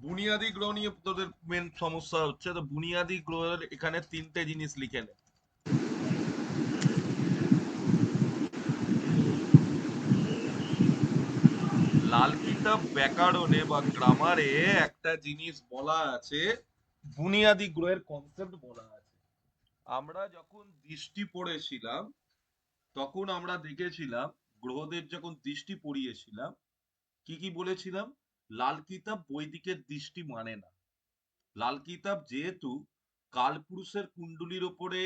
বুনিয়াদি গ্রহ নিয়ে তোদের মেন সমস্যা হচ্ছে, তো বুনিয়াদি গ্রহের এখানে তিনটে জিনিস লিখে নে। লাল কিতাব ব্যাকরণে বা গ্রামারে একটা জিনিস বলা আছে, বুনিয়াদি গ্রহের কনসেপ্ট বলা আছে। আমরা যখন দৃষ্টি পড়েছিলাম তখন আমরা দেখেছিলাম, গ্রহদের যখন দৃষ্টি পড়িয়েছিলাম কি কি বলেছিলাম? লাল কিতাব বৈদিকের দৃষ্টি মানে না। লাল কিতাব যেহেতু কালপুরুষের কুণ্ডলীর ওপরে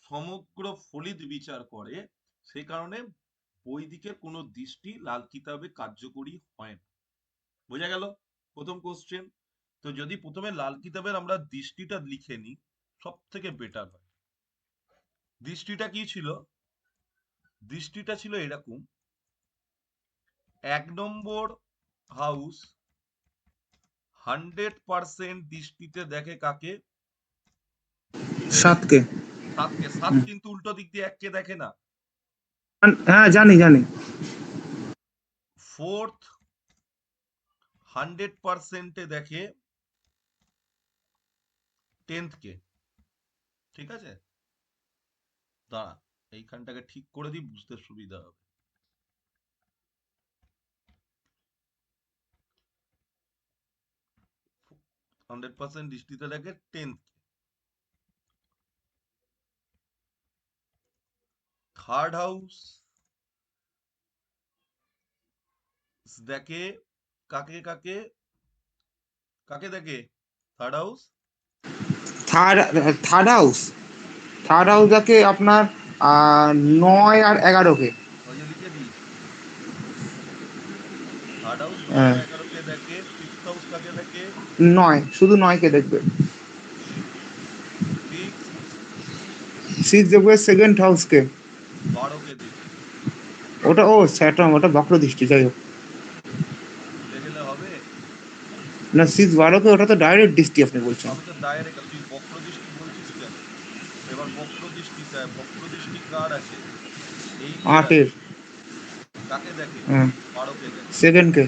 সমগ্র ফলিত বিচার করে, সে কারণে বৈদিকের কোনো দৃষ্টি লাল কিতাবে কার্যকরী হয় না। বোঝা গেল প্রথম কোশ্চেন। তো যদি প্রথমে লাল কিতাবের আমরা দৃষ্টিটা লিখে নিই, সব থেকে বেটার হয়। দৃষ্টিটা কি ছিল? দৃষ্টিটা ছিল এরকম: 1 নম্বর হাউস 100% দৃষ্টিতে দেখে কাকে? সাতকে। সাতকে। সাত কিন্তু উল্টো দিক দিয়ে এককে দেখে না। হ্যাঁ, জানি জানি। ফোর্থ 100% দেখে 10th কে। ঠিক আছে, দাঁড়া, এইখানটাকে ঠিক করে দিই, বুঝতে সুবিধা হবে। 100% দৃষ্টিতে দেখে 10th কে। থার্ড হাউস দেখে কাকে কাকে? কাকে দেখে third house? Third third house third house দেখে আপনার 9 আর 11কে। ওই যে লিখে দিস, থার্ড হাউস 9 হ্যাঁ, আর 11কে দেখে। ফিফথ হাউস কাকে দেখে? 9, শুধু 9কে দেখবে। সিক্স 6 দেখবে সেকেন্ড হাউসকে। 12কে দেখে। ওটা বক্র দৃষ্টি, যাই হোক। ভুলে গেলে হবে? না, 6 12কে ওটা তো ডাইরেক্ট দৃষ্টি আপনি বলছেন। আমি তো ডাইরেক্ট, তুই বক্র দৃষ্টি বলছিস কেন? এবার বক্র দৃষ্টিতে বক্র দৃষ্টি কার আছে? 8-এর 8-এর। আছে। কাকে দেখে? হ্যাঁ, 12কে দেখে। সেকেন্ডকে।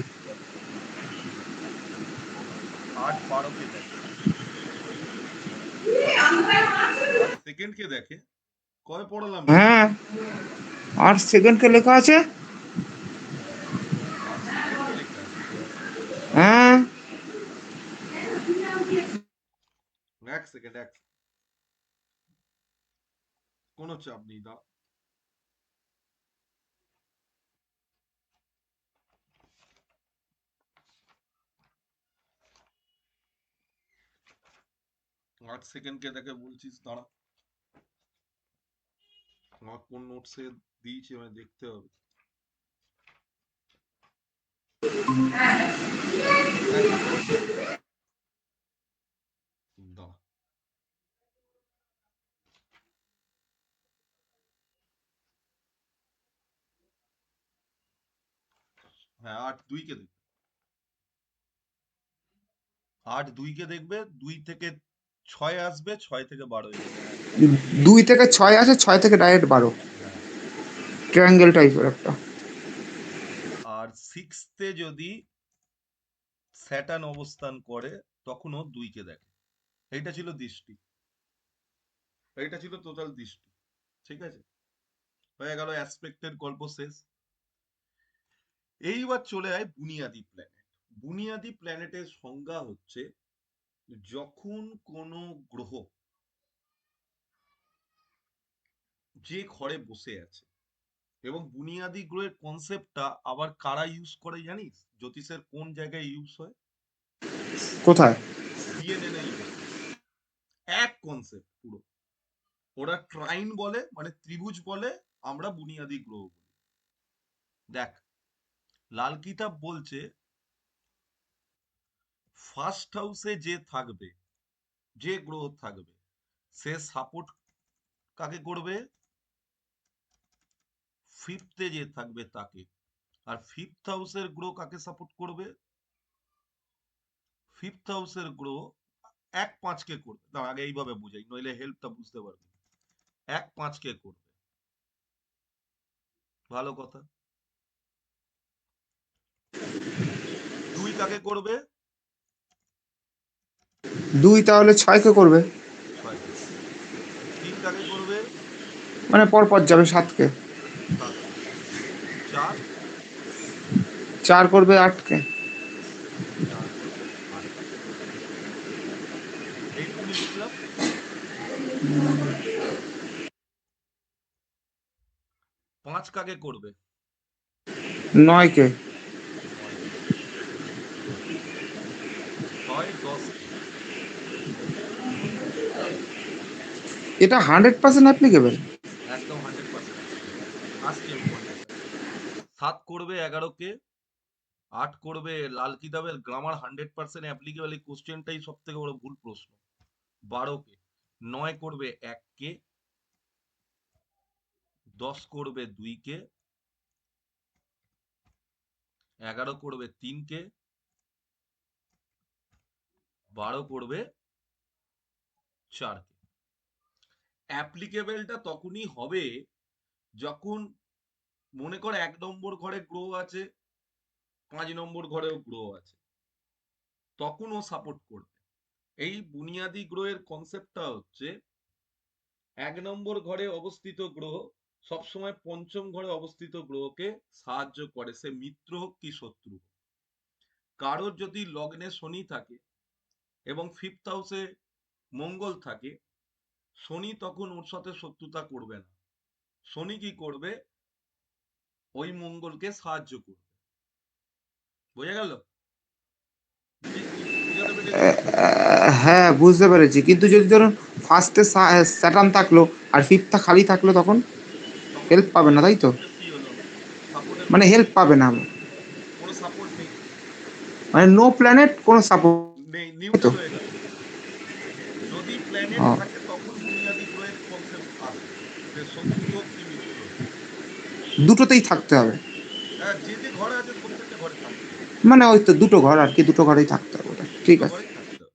8 12কে দেখে। আর সেকেন্ডকে দেখে। কবে পড়ালাম রে? হ্যাঁ, 8 সেকেন্ডকে লেখা আছে। 8 সেকেন্ডকে লেখা আছে? হ্যাঁ। 1 সেকেন্ড, কোনো চাপ নেই, দা। 8 সেকেন্ডকে দেখে বলছিস, দাঁড়া, আমার কোন নোটসে দিয়েছি আমায় দেখতে হবে। এক সেকেন্ড, দাঁড়া। হ্যাঁ, 8-2কে দেখবে। 8-2কে দেখবে, 2 থেকে 6 আসবে, 6 থেকে 12 যাবে। হ্যাঁ, 2 থেকে 6 আছে, 6 থেকে ডাইরেক্ট 12। হ্যাঁ। ট্রায়াঙ্গেল টাইপের একটা। আর সিক্সথে যদি স্যাটার্ন অবস্থান করে, তখনও 2কে দেখে। এইটা ছিল দৃষ্টি, এইটা ছিল টোটাল দৃষ্টি। ঠিক আছে, হয়ে গেল অ্যাসপেক্টের গল্প শেষ। এইবার চলে আয় বুনিয়াদি প্ল্যানেট। বুনিয়াদি প্ল্যানেটের সংজ্ঞা হচ্ছে, যখন কোনো গ্রহ যে ঘরে বসে আছে, এবং বুনিয়াদি গ্রহের কনসেপ্টটা আবার কারা ইউজ করে জানিস? জ্যোতিষের কোন জায়গায় ইউজ হয়? কোথায়? সিএনএন ইউজ হয়। এক কনসেপ্ট পুরো। ওরা ট্রাইন বলে, মানে ত্রিভুজ বলে, আমরা বুনিয়াদি গ্রহ বলি। দেখ, লাল কিতাব বলছে ফার্স্ট হাউসে যে থাকবে, যে গ্রহ থাকবে, সে সাপোর্ট কাকে করবে? ফিফথে যে থাকবে তাকে। আর ফিফথ হাউসের গ্রহ কাকে সাপোর্ট করবে? ফিফথ হাউসের গ্রহ 1 5কে করবে। দাঁড়া, আগে এইভাবে বুঝাই, নইলে হেল্পটা বুঝতে পারবি। 1 5কে করবে, ভালো কথা। 2 কাকে করবে? 2 তাহলে 6কে করবে, 6কে করবে। 3 কাকে করবে? মানে পর পর যাবে 7কে। 7কে। 4 4 করবে 8কে। 4 করবে 8কে। এইটুকুনি লিখলাম। 5 কাকে করবে? 9কে। 9কে। 6 10কে। এটা 100% অ্যাপ্লিকেবল। একদম 100% অ্যাপ্লিকেবল। আসছি আমি পয়েন্টের কাছে। 7 করবে 11কে, 8 করবে লাল কিতাবের গ্রামার 100% অ্যাপ্লিকেবল, এই কোশ্চেনটাই সব থেকে বড় ভুল প্রশ্ন। 12কে। 9 করবে 1কে, 10 করবে 2কে, 11 করবে 3কে, 12 করবে 4কে। অ্যাপ্লিকেবলটা তখনই হবে যখন মনে কর 1 নম্বর ঘরে গ্রহ আছে, 5 নম্বর ঘরেও গ্রহ আছে, তখন ও সাপোর্ট করবে। এই বুনিয়াদি গ্রহের কনসেপ্টটা হচ্ছে 1 নম্বর ঘরে অবস্থিত গ্রহ সবসময় 5ম ঘরে অবস্থিত গ্রহকে সাহায্য করে, সে মিত্র হোক কি শত্রু হোক। কারোর যদি লগ্নে শনি থাকে এবং 5th হাউসে মঙ্গল থাকে, শনি তখন ওর সাথে শত্রুতা করবে না। শনি কি করবে? ওই মঙ্গলকে সাহায্য করবে। বোঝা গেল? বুঝাতে পেরেছি? হ্যাঁ, বুঝতে পেরেছি, কিন্তু যদি ধরুন ফার্স্টে স্যাটার্ন থাকলো আর ফিফথটা খালি থাকলো, তখন তখন হেল্প পাবে না, তাই তো? কি হলো? সাপোর্টের মানে কোনো হেল্প পাবে না, কোনো সাপোর্ট নেই। মানে নো প্ল্যানেট কোনো সাপোর্ট, নেই, তাই তো? নিউট্রাল হয়ে গেল। যদি প্ল্যানেট ও, থাকে তখন বুনিয়াদি গ্রহের কনসেপ্ট আসবে, সে শত্রু হোক কি মিত্র হোক। দুটোতেই থাকতে হবে। হ্যাঁ, যে যে ঘরে আছে প্রত্যেকটা ঘরে থাকতে হবে। মানে ওই তো দুটো ঘর আর কি, দুটো ঘরেই থাকতে হবে ওটা। ঠিক দুটো আছে। ঘরেই থাকতে হবে।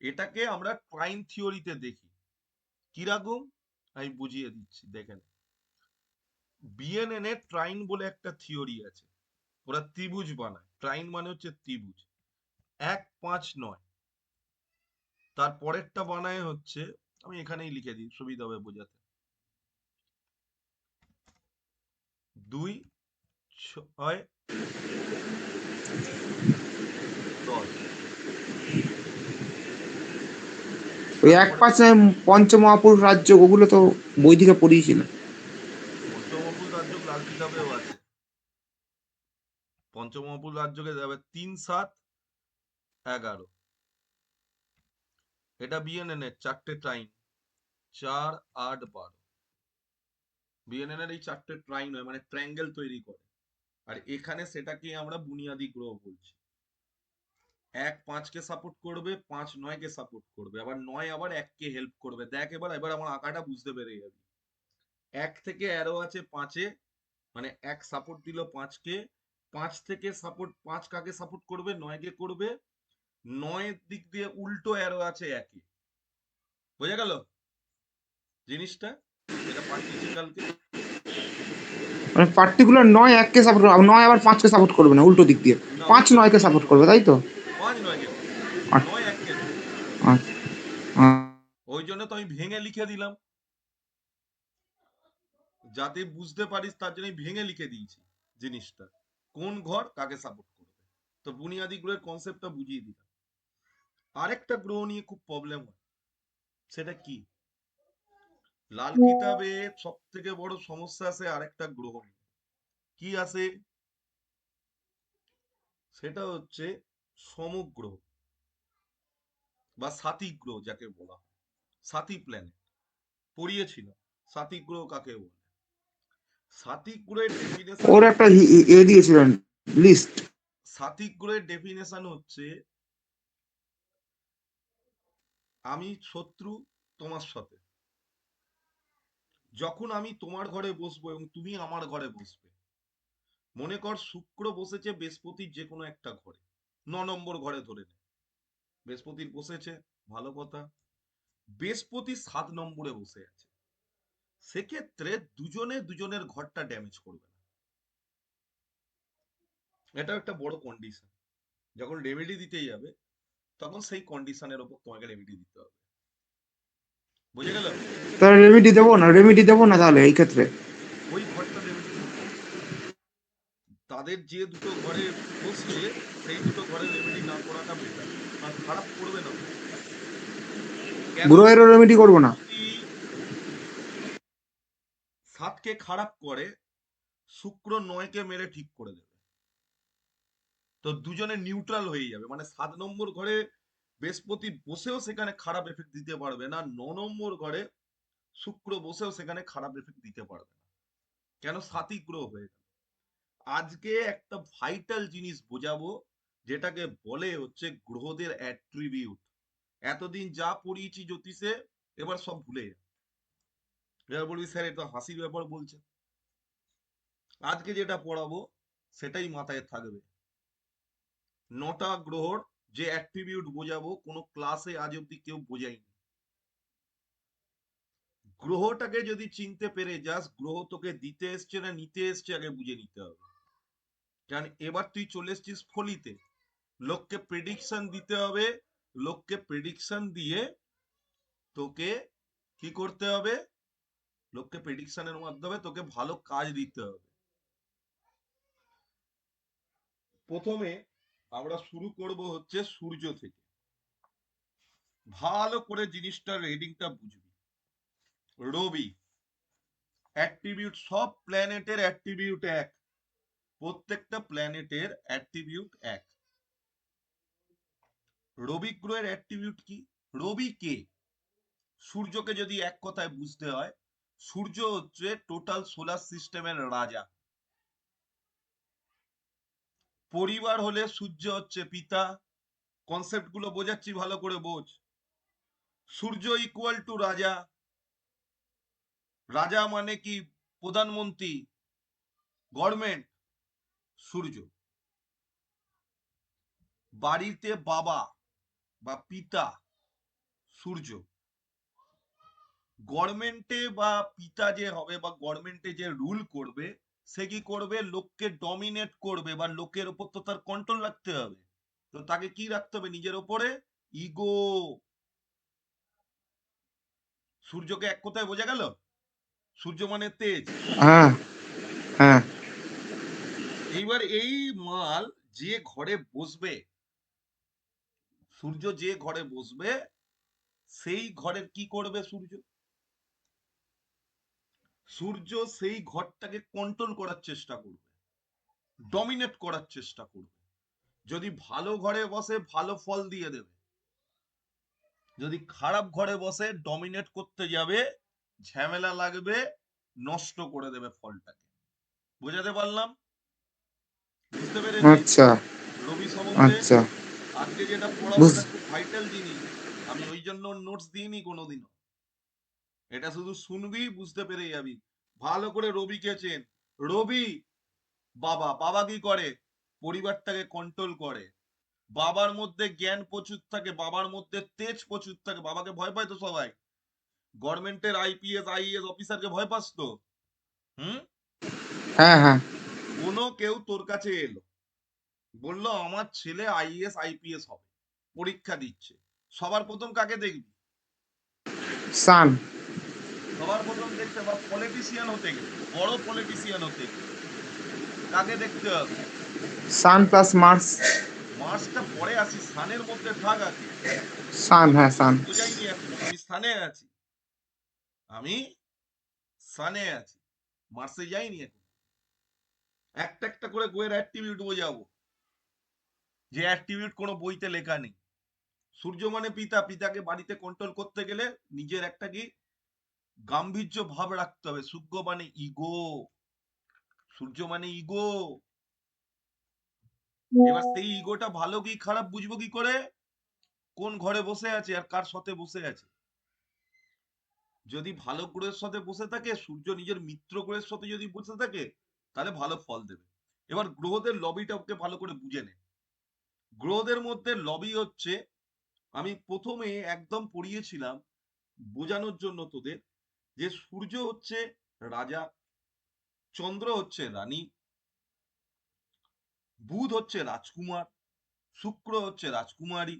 এটাকে আমরা ট্রাইন থিওরিতে দেখি। কিরকম? আমি বুঝিয়ে দিচ্ছি, দেখেন। বিএনএন এর ট্রাইন বলে একটা থিওরি আছে। ওরা ত্রিভুজ বানায়, ট্রাইন মানে হচ্ছে ত্রিভুজ। 1 5 9। তার পরেরটা বানায় হচ্ছে, আমি এখানেই লিখে দিই সুবিধা হবে বোঝাতে, 2 6 10। ওই এক তারপরে পাঁচ পঞ্চমহাপুর রাজ্য, ওগুলো তো বই থেকে পড়িয়েছিল। পঞ্চমহাপুর রাজ্য লাল কিতাবেও আছে। পঞ্চমহাপুর রাজ্যকে যাবে 3 7 11। এটা বিএনএন এর 4টে টাইম, 4 8 12। বিএনএন এর এই 4টে ট্রাইন হয়, মানে ট্রায়াঙ্গেল তৈরি করে। আর এখানে সেটাকে আমরা বুনিয়াদি গ্রহ বলছি। 1 5 কে সাপোর্ট করবে, 5 9 কে সাপোর্ট করবে, আবার 9 আবার 1 কে হেল্প করবে। দেখ এবার এবার আমার আঁকাটা বুঝতে পেরে যাবি। 1 থেকে অ্যারো আছে 5-এ, মানে 1 সাপোর্ট দিল 5 কে। 5 থেকে সাপোর্ট, 5 কাকে সাপোর্ট করবে? 9 কে করবে। 9 দিক দিয়ে উল্টো অ্যারো আছে 1-এ। বোঝা গেল জিনিসটা? যেটা পাঠিয়েছি কালকে। মানে পার্টিকুলার 9 1কে সাপোর্ট করবে, 9 আবার 5কে সাপোর্ট করবে না, উল্টো দিক দিয়ে না, 5 উল্টো 9কে দিক দিয়ে সাপোর্ট করবে। করবে, তাই তো? 5 9 কে করবে, আচ্ছা, 9 1 কে করবে। আচ্ছা, ওই জন্য তো আমি ভেঙে লিখে দিলাম, যাতে বুঝতে পারিস তার জন্য ভেঙে লিখে দিয়েছি জিনিসটা, কোন ঘর কাকে সাপোর্ট করবে। তো বুনিয়াদি গ্রহের কনসেপ্টটা বুঝিয়ে দিলাম। আরেকটা গ্রহ নিয়ে খুব প্রবলেম হয়, সেটা কি? লাল কিতাবে সব থেকে বড় সমস্যা আছে আরেকটা গ্রহ নিয়ে। কি আছে? সেটা হচ্ছে সমগ্র বা সাতি গ্রহ যাকে বলা হয়, সাতি প্ল্যানেট। পড়িয়েছিল সাতি গ্রহ কাকে বলে। সাতি গ্রহের ডেফিনেশন ওর একটা হচ্ছে, এ দিয়েছিলেন লিস্ট। সাতি গ্রহের ডেফিনেশন হচ্ছে, আমি শত্রু তোমার সাথে, যখন আমি তোমার ঘরে বসবো এবং তুমি আমার ঘরে বসবে। মনে কর শুক্র বসেছে বৃহস্পতির যে কোনো একটা ঘরে, 9 নম্বর ঘরে ধরে নে। বৃহস্পতির বসেছে, ভালো কথা। বৃহস্পতি 7 নম্বরে বসে আছে, সেক্ষেত্রে দুজনে দুজনের ঘরটা ড্যামেজ করবে না। এটা একটা বড় কন্ডিশন। যখন রেমেডি দিতে যাবে তখন সেই কন্ডিশনের ওপর তোমাকে রেমেডি দিতে হবে। বুঝে গেল? তাহলে রেমেডি দেবো না তাহলে এই ক্ষেত্রে? ওই ঘরটা রেমেডি দেবো। তাদের যে দুটো ঘরে বসছে সেই দুটো ঘরে রেমেডি না করাটা বেটার, কারণ খারাপ করবে না তো। কেন? গ্রহেরও রেমেডি করবো না? যদি 7কে খারাপ করে, শুক্র 9কে মেরে ঠিক করে দেবে, তো দুজনে নিউট্রাল হয়ে যাবে। মানে 7 নম্বর ঘরে বৃহস্পতি বসেও সেখানে খারাপ এফেক্ট দিতে পারবে না, 9 নম্বর ঘরে শুক্র বসেও সেখানে খারাপ এফেক্ট দিতে পারবে না। কেন? 7ই গ্রহ হয়ে গেল। আজকে একটা ভাইটাল জিনিস বোঝাবো, যেটাকে বলে হচ্ছে গ্রহদের অ্যাট্রিবিউট। এতদিন যা পড়িয়েছি জ্যোতিষে, এবার সব ভুলে যা। এবার বলবি স্যার এটা হাসির ব্যাপার বলছে। আজকে যেটা পড়াবো সেটাই মাথায় থাকবে। 9টা গ্রহর যে অ্যাট্রিবিউট বোঝাবো, কোনো ক্লাসে আজ অব্দি কেউ বোঝায়নি। গ্রহটাকে যদি চিনতে পেরে যাস, গ্রহ তোকে দিতে এসছে না নিতে এসছে আগে বুঝে নিতে হবে। কারণ এবার তুই চলে এসছিস ফলিতে, লোককে প্রেডিকশন দিতে হবে। লোককে প্রেডিকশন দিয়ে তোকে কি করতে হবে? লোককে প্রেডিকশনের মাধ্যমে তোকে ভালো কাজ দিতে হবে। প্রথমে আমরা শুরু করব হচ্ছে সূর্য থেকে। ভালো করে জিনিসটা রিডিংটা বুঝবি। রবি অ্যাট্রিবিউট, সব প্ল্যানেটের অ্যাট্রিবিউট এক, প্রত্যেকটা প্ল্যানেটের অ্যাট্রিবিউট এক। রবি গ্রহের অ্যাট্রিবিউট কি? রবি কে? সূর্যকে যদি এক কথায় বুঝতে হয়, সূর্য হচ্ছে টোটাল সোলার সিস্টেমের রাজা। পরিবার হলে সূর্য হচ্ছে পিতা। কনসেপ্ট গুলো বোঝাচ্ছি, ভালো করে বোঝ। সূর্য ইকুয়াল টু রাজা। রাজা মানে কি? প্রধানমন্ত্রী, গভর্নমেন্ট। সূর্য বাড়িতে বাবা বা পিতা, সূর্য। গভর্নমেন্টে বা পিতা যে হবে বা গভর্নমেন্টে যে রুল করবে, সে কি করবে? লোককে ডমিনেট করবে বা লোকের উপর তো তার কন্ট্রোল রাখতে হবে। তো তাকে কি রাখতে হবে? নিজের উপরে ইগো। সূর্যকে এক কথায় বোঝা গেল? সূর্য মানে তেজ। হ্যাঁ, হ্যাঁ। এইবার এই মাল যে ঘরে বসবে, সূর্য যে ঘরে বসবে, সেই ঘরের কি করবে সূর্য? সূর্য সেই ঘরটাকে কন্ট্রোল করার চেষ্টা করবে, ডমিনেট করার চেষ্টা করবে। যদি ভালো ঘরে বসে ভালো ফল দিয়ে দেবে, যদি খারাপ ঘরে বসে ডমিনেট করতে যাবে, ঝামেলা লাগবে, নষ্ট করে দেবে ফলটাকে। বোঝাতে পারলাম? বুঝতে পেরেছি আচ্ছা, রবি সম্বন্ধে? আচ্ছা। আজকে যেটা পড়াবো বুঝ এটা খুব ভাইটাল জিনিস। আমি ওই জন্য নোটস দিইনি কোনোদিনও। এটা শুধু শুনবি, বুঝতে পেরে যাবি। ভালো করে রবিকে চেন। রবি বাবা। বাবা কি করে? পরিবারটাকে কন্ট্রোল করে। বাবার মধ্যে জ্ঞান প্রচুর থাকে, বাবার মধ্যে তেজ প্রচুর থাকে। বাবাকে ভয় পায় তো সবাই। গভর্নমেন্টের আইপিএস আইএএস অফিসারকে ভয় পাস তো? হুম? হ্যাঁ, হ্যাঁ। কোনো কেউ তোর কাছে এলো, বললো আমার ছেলে আইএএস আইপিএস হবে, পরীক্ষা দিচ্ছে, সবার প্রথম কাকে দেখবি? সান। সবার প্রথম দেখতে বা পলিটিশিয়ান হতে গেলে, বড় পলিটিশিয়ান হতে গেলে কাকে দেখতে হবে? সান প্লাস মার্স। মার্সটা পরে আসি, সানের মধ্যে থাক আগে। সান, আমি হ্যাঁ, তোকে সান। বোঝাইনি এখনো, আমি সানে আছি। আমি সানে আছি, মার্সে যাইনি এখন। একটা একটা করে গোয়ের অ্যাট্রিবিউট বোঝাবো, যে অ্যাট্রিবিউট কোনো বইতে লেখা নেই। সূর্য মানে পিতা, পিতাকে বাড়িতে কন্ট্রোল করতে গেলে নিজের একটা কি গাম্ভীর্য ভাব রাখতে হবে। সূর্য মানে ইগো, সূর্য মানে ইগো। এবার সেই ইগোটা ভালো কি খারাপ বুঝবো কি করে? কোন ঘরে বসে আছে আর কার সাথে বসে আছে। যদি ভালো গ্রহের সাথে বসে থাকে, সূর্য নিজের মিত্র গ্রহের সাথে যদি বসে থাকে, তাহলে ভালো ফল দেবে। এবার গ্রহদের লবিটাকে ভালো করে বুঝে নে। গ্রহদের মধ্যে লবি হচ্ছে, আমি প্রথমে একদম পড়িয়েছিলাম বোঝানোর জন্য তোদের, যে সূর্য হচ্ছে রাজা, চন্দ্র হচ্ছে রানী, বুধ হচ্ছে রাজকুমার, শুক্র হচ্ছে রাজকুমারী,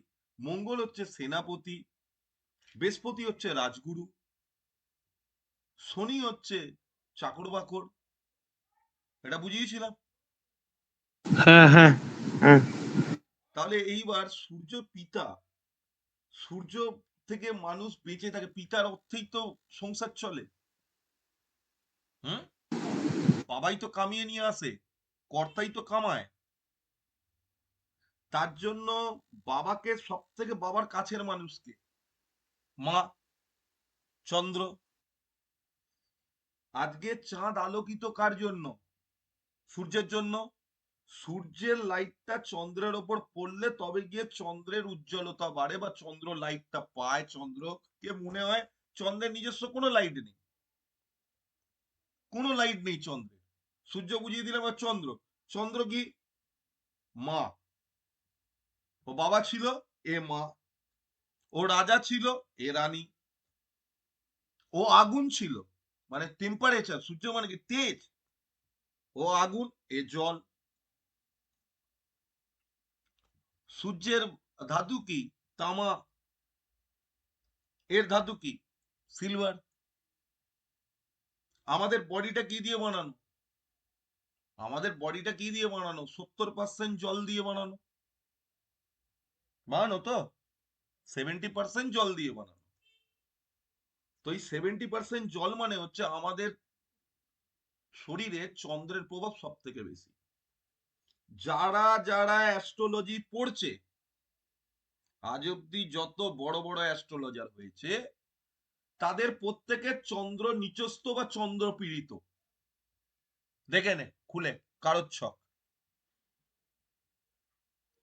মঙ্গল হচ্ছে সেনাপতি, বৃহস্পতি হচ্ছে রাজগুরু, শনি হচ্ছে চাকর বাকর। এটা বুঝিয়েছিলাম। হ্যাঁ হ্যাঁ হ্যাঁ। তাহলে এইবার সূর্য পিতা, সূর্য থেকে মানুষ বেঁচে থাকে, পিতার অর্থেই তো সংসার চলে। হুম, বাবাই তো কামিয়ে নিয়ে আসে, কর্তাই তো কামায়। তার জন্য বাবাকে সব থেকে, বাবার কাছের মানুষকে মা, চন্দ্র। আজকে চাঁদ আলোকিত কার জন্য? সূর্যের জন্য। সূর্যের লাইটটা চন্দ্রের ওপর পড়লে তবে গিয়ে চন্দ্রের উজ্জ্বলতা বাড়ে বা চন্দ্র লাইটটা পায়। চন্দ্রকে মনে হয় চন্দ্রের নিজস্ব কোনো লাইট নেই, কোনো লাইট নেই চন্দ্রের। সূর্য বুঝিয়ে দিলাম আর চন্দ্র, চন্দ্র কি? মা। ও বাবা ছিল, এ মা। ও রাজা ছিল, এ রানী। ও আগুন ছিল, মানে টেম্পারেচার, সূর্য মানে কি তেজ। ও আগুন, এ জল। সূর্যের ধাতু কি? তামা। এর ধাতু কি? সিলভার। আমাদের বডিটা কি দিয়ে বানানো? আমাদের বডিটা কি দিয়ে বানানো? 70% জল দিয়ে বানানো। বানানো তো 70% জল দিয়ে বানানো। তো এই 70% জল মানে হচ্ছে আমাদের শরীরে চন্দ্রের প্রভাব সব থেকে বেশি। যারা যারা অ্যাস্ট্রোলজি পড়ছে, আজ অব্দি যত বড় বড় অ্যাস্ট্রোলজার হয়েছে, তাদের প্রত্যেকের চন্দ্র নিচস্থ বা চন্দ্র পীড়িত। দেখে নে খুলে কারোর ছক।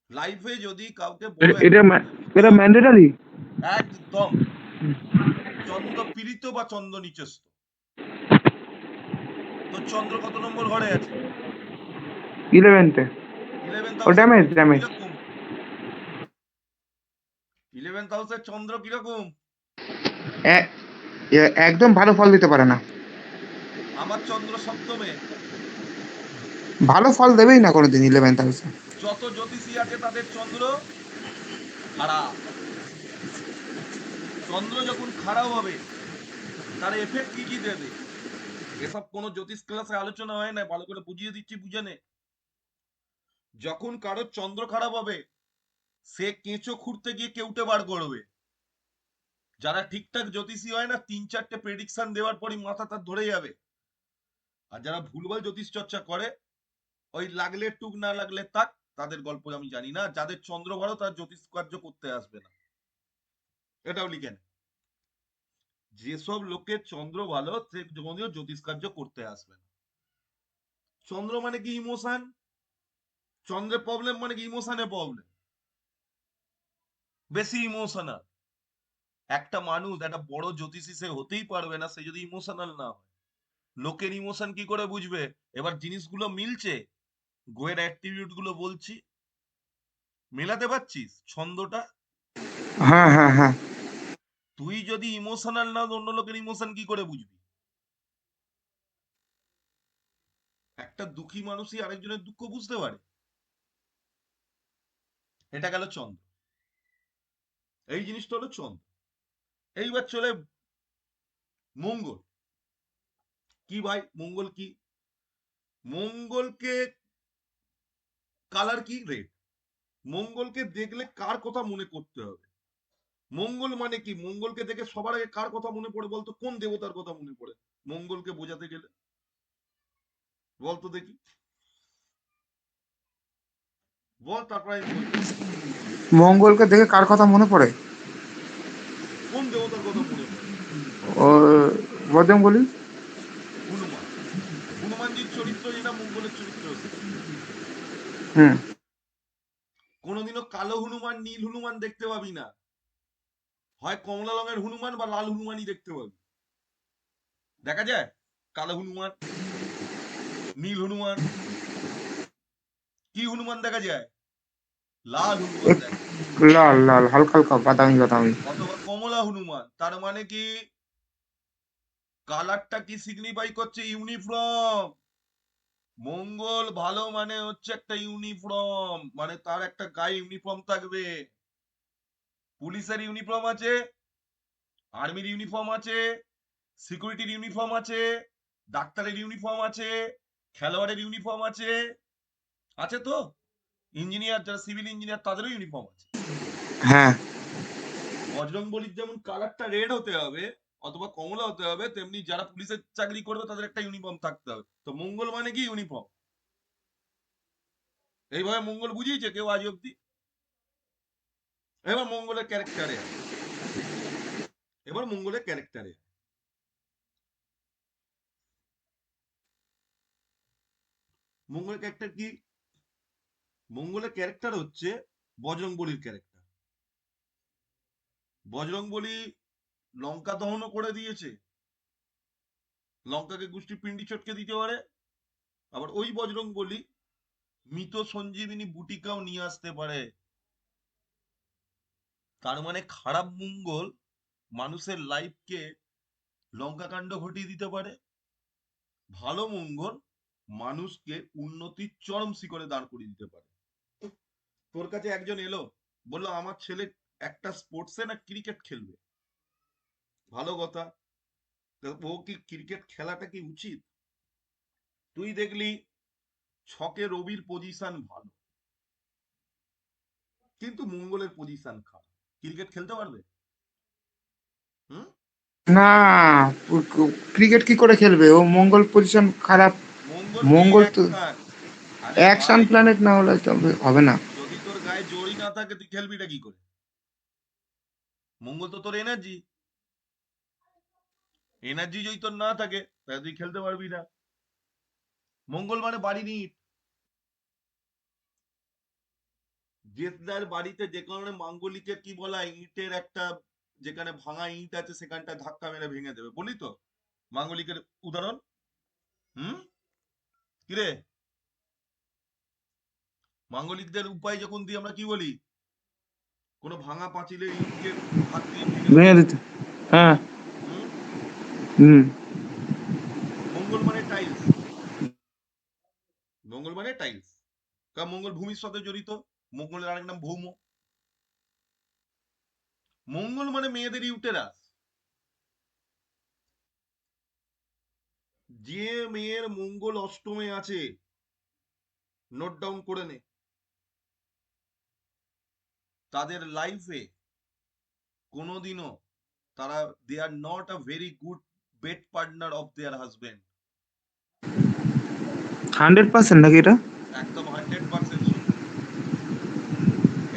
লাইফে যদি কাউকে বড় এটা এটা ম্যান্ডেটারি। একদম চন্দ্র পীড়িত বা চন্দ্র নিচস্থ। তো চন্দ্র কত নম্বর ঘরে আছে? 11th-এ। 11th ও হাউসে ড্যামেজ চন্দ্র ড্যামেজ। কিরকম? 11th হাউসে চন্দ্র কিরকম? একদম ভালো ফল দিতে পারে না। আমার চন্দ্র সপ্তমে। ভালো ফল দেবেই না কোনোদিন 11th হাউসে। যত জ্যোতিষী আছে তাদের চন্দ্র খারাপ। চন্দ্র যখন খারাপ হবে তার এফেক্ট কি কি দেবে? এসব কোনো জ্যোতিষ ক্লাসে আলোচনা হয় না, ভালো করে বুঝিয়ে দিচ্ছি, বুঝে নে। যখন কারোর চন্দ্র খারাপ হবে, সে কেঁচো খুঁড়তে গিয়ে কেউটে বার করবে। যারা ঠিকঠাক জ্যোতিষী হয় না, 3-4টে প্রেডিকশন দেওয়ার পরই মাথা তার ধরে যাবে। আর যারা ভুলভাল জ্যোতিষ চর্চা করে, ওই লাগলে টুক না লাগলে তাক, তাদের গল্প আমি জানি না। যাদের চন্দ্র ভালো তার জ্যোতিষ কার্য করতে আসবে না, এটাও লিখেন। যেসব লোকের চন্দ্র ভালো সে কোনোদিনও জ্যোতিষ কার্য করতে আসবে না। চন্দ্র মানে কি? ইমোশন। চন্দ্রের প্রবলেম মানে কি? ইমোশনে প্রবলেম, বেশি ইমোশনাল। একটা মানুষ একটা বড় জ্যোতিষী সে হতেই পারবে না সে যদি ইমোশনাল না হয়। লোকের ইমোশন কি করে বুঝবে? এবার জিনিসগুলো মিলছে, গোয়ের অ্যাট্রিবিউট গুলো বলছি, মেলাতে পারছিস ছন্দটা? হ্যাঁ হ্যাঁ হ্যাঁ। তুই যদি ইমোশনাল না, অন্য লোকের ইমোশন কি করে বুঝবি? একটা দুঃখী মানুষই আরেকজনের দুঃখ বুঝতে পারে। এটা গেল চন্দ্র, এই জিনিসটা হলো চন্দ্র। এইবার চলে মঙ্গল। কি ভাই মঙ্গল কি? মঙ্গলকে কালার কি? রেড। মঙ্গলকে দেখলে কার কথা মনে করতে হবে? মঙ্গল মানে কি? মঙ্গলকে দেখে সবার আগে কার কথা মনে পড়ে বলতো? কোন দেবতার কথা মনে পড়ে মঙ্গলকে বোঝাতে গেলে? বলতো দেখি, বল, তারপর আমি বলছি। মঙ্গলকে দেখে কার কথা মনে পড়ে? কোন দেবতার কথা মনে পড়ে? ও, বজরঙ্গলি। হনুমান। হনুমানজির চরিত্র যেটা, মঙ্গলের চরিত্র সেটা। হুম। কোনোদিনও কালো হনুমান নীল হনুমান দেখতে পাবি না। হয় কমলা রঙের হনুমান বা লাল হনুমানই দেখতে পাবি। দেখা যায় কালো হনুমান, নীল হনুমান? কি হনুমান দেখা যায়? লাল হনুমান দেখা যায়। লাল লাল হালকা হালকা বাদামি বাদামি। অথবা কমলা হনুমান, তার মানে কি? কালারটা কি সিগনিফাই করছে? ইউনিফর্ম। মঙ্গল ভালো মানে হচ্ছে একটা ইউনিফর্ম, মানে তার একটা গায়ে ইউনিফর্ম থাকবে। পুলিশের ইউনিফর্ম আছে, আর্মির ইউনিফর্ম আছে, সিকিউরিটির ইউনিফর্ম আছে, ডাক্তারের ইউনিফর্ম আছে, খেলোয়াড়ের ইউনিফর্ম আছে, আছে তো? ইঞ্জিনিয়ার, যারা সিভিল ইঞ্জিনিয়ার, তাদেরও ইউনিফর্ম আছে। হ্যাঁ বজরংবলীর যেমন কালারটা রেড হতে হবে অথবা কমলা হতে হবে, তেমনি যারা পুলিশের চাকরি করবে তাদের একটা ইউনিফর্ম থাকতে হবে। তো মঙ্গল মানে কি? ইউনিফর্ম। এইভাবে মঙ্গল বুঝিয়েছে কেউ আজ অব্দি? এবার মঙ্গলের ক্যারেক্টারে আয়। এবার মঙ্গলের ক্যারেক্টারে আয়। মঙ্গলের ক্যারেক্টার কি? মঙ্গলের ক্যারেক্টার হচ্ছে বজরংবলীর ক্যারেক্টার। বজরংবলী লঙ্কা দহনও করে দিয়েছে, লঙ্কাকে গোষ্ঠী পিন্ডি চটকে দিতে পারে। আবার ওই বজরংবলী মৃত সঞ্জীবিনী বুটিকাও নিয়ে আসতে পারে। তার মানে খারাপ মঙ্গল মানুষের লাইফকে লঙ্কাকাণ্ড ঘটিয়ে দিতে পারে, ভালো মঙ্গল মানুষকে উন্নতির চরম শিখরে দাঁড় করিয়ে দিতে পারে। তোর কাছে একজন এলো, বললো আমার ছেলে একটা স্পোর্টসে না ক্রিকেট খেলবে, ভালো কথা। তো ও কি ক্রিকেট খেলাটা কি উচিত? তুই দেখলি ছকে রবির পজিশন ভালো, কিন্তু মঙ্গলের পজিশন খারাপ, ক্রিকেট খেলতে পারবে? হুম? না, ক্রিকেট কি করে খেলবে? ও মঙ্গল পজিশন খারাপ। মঙ্গল কি মঙ্গল তো একটান? আরে অ্যাকশন ভাই, প্ল্যানেট না হলে তবে হবে না। যদি তোর গায়ে জড়ি না থাকে তুই খেলবিটা কি করে? মঙ্গল তো তোর এনার্জি, এনার্জি যদি তোর না থাকে তাহলে তুই খেলতে পারবি না। মঙ্গল মানে বাড়ি ইট। জেসদার বাড়িতে যে কারণে মাঙ্গলিকে কি বলা হয়, ইটের একটা, যেখানে ভাঙা ইট আছে সেখানটা ধাক্কা মেরে ভেঙে দেবে, বলি তো মাঙ্গলিকের উদাহরণ। হুম? কিরে, মাঙ্গলিকদের উপায় যখন দিই আমরা কি বলি? কোনো ভাঙা পাঁচিলের ইটকে হাত দিয়ে ভেঙে দেবো। ভেঙে দিতে। হ্যাঁ। হুম? হুম। মঙ্গল মানে টাইলস। মঙ্গল মানে টাইলস, কারণ মঙ্গল ভূমির সাথে জড়িত। মঙ্গলের আরেক নাম ভৌম। মঙ্গল মানে মেয়েদের ইউটেরাস। যে মেয়ের মঙ্গল অষ্টমে আছে, নোট ডাউন করে নে, তাদের লাইফে কোনোদিনও তারা, they are not a very good bed partner of their husband. 100% নাকি এটা? একদম 100% সত্যি।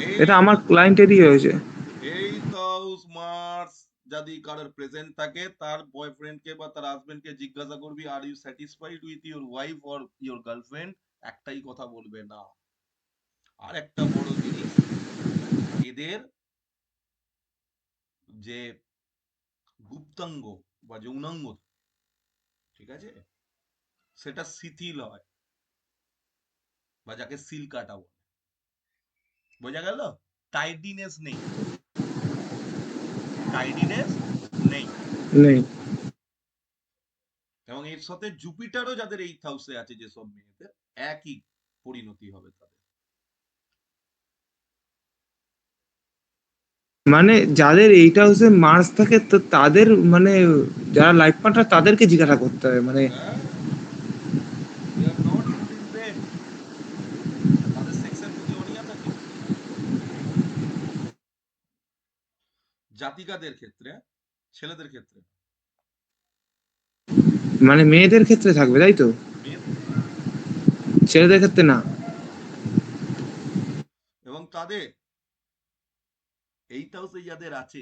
এই এটা আমার ক্লায়েন্টেরই হয়েছে। এই তাউস মার্স যদি কারোর প্রেজেন্ট থাকে, তার বয়ফ্রেন্ডকে বা তার হাজবেন্ডকে জিজ্ঞাসা করবি are you satisfied with your wife or your girlfriend, একটাই কথা বলবে, না। আর একটা বড় জিনিস, এদের যে গুপ্তাঙ্গ বা যৌনাঙ্গ, ঠিক আছে, সেটা শিথিল হয়, বা যাকে সিল কাটা বলে। বোঝা গেল? টাইডিনেস নেই, টাইডিনেস নেই। নেই। এবং এর সাথে জুপিটারও যাদের 8 হাউসে আছে, যেসব মেয়েদের, একই পরিণতি হবে তাদের। মানে যাদের এইটা হচ্ছে মার্স থাকে তো তাদের মানে যারা লাইফ পার্টনার তাদেরকে জিজ্ঞাসা করতে হবে মানে। হ্যাঁ, they are not good in bed, তাদের সেক্সের প্রতি অনীহা থাকে। জাতিকাদের ক্ষেত্রে, ছেলেদের ক্ষেত্রে, মানে মেয়েদের ক্ষেত্রে থাকবে তাই তো? মেয়েদের, ছেলেদের ক্ষেত্রে না? এবং তাদের 8 হাউসে যাদের আছে,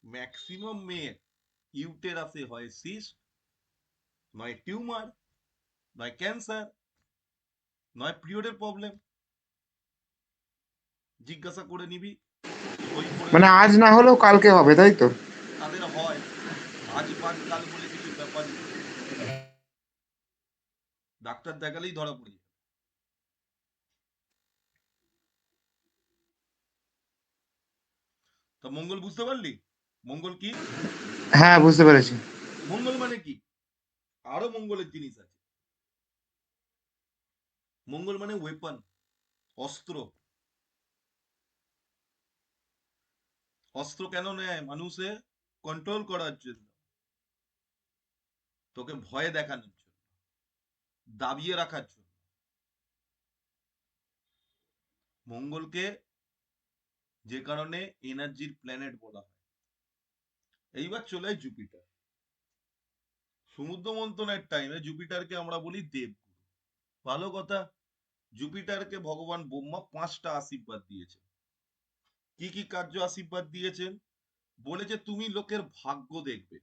ম্যাক্সিমাম মেয়ের ইউটেরাসে হয় সিস্ট, নয় টিউমার, নয় ক্যান্সার, নয় পিরিয়ডের প্রবলেম। জিজ্ঞাসা করে নিবি, সই করে মানে নেবে। আজ না হলেও কালকে হবে তাই তো? তাদের হয়। আজ বাদ কাল বলে কিছু ব্যাপার নেই, ডাক্তার দেখালেই ধরা পড়ে যাবে। তা মঙ্গল বুঝতে পারলি? মঙ্গল কি? হ্যাঁ বুঝতে পেরেছি। মঙ্গল মানে কি? আরো মঙ্গলের জিনিস আছে। মঙ্গল মানে ওয়েপন, অস্ত্র। অস্ত্র কেন নেয় মানুষে? কন্ট্রোল করার জন্য, তোকে ভয়ে দেখানোর জন্য, দাবিয়ে রাখার জন্য। মঙ্গলকে যে কারণে এনার্জির প্ল্যানেট বলা হয়। এইবার চলে যায় জুপিটার। সমুদ্র মন্থনের টাইমে জুপিটারকে আমরা বলি দেবগুরু। ভালো কথা। জুপিটারকে ভগবান ব্রহ্মা 5টা আশীর্বাদ দিয়েছেন। কি কি কার্য আশীর্বাদ দিয়েছেন? বলেছে তুমি লোকের ভাগ্য দেখবে,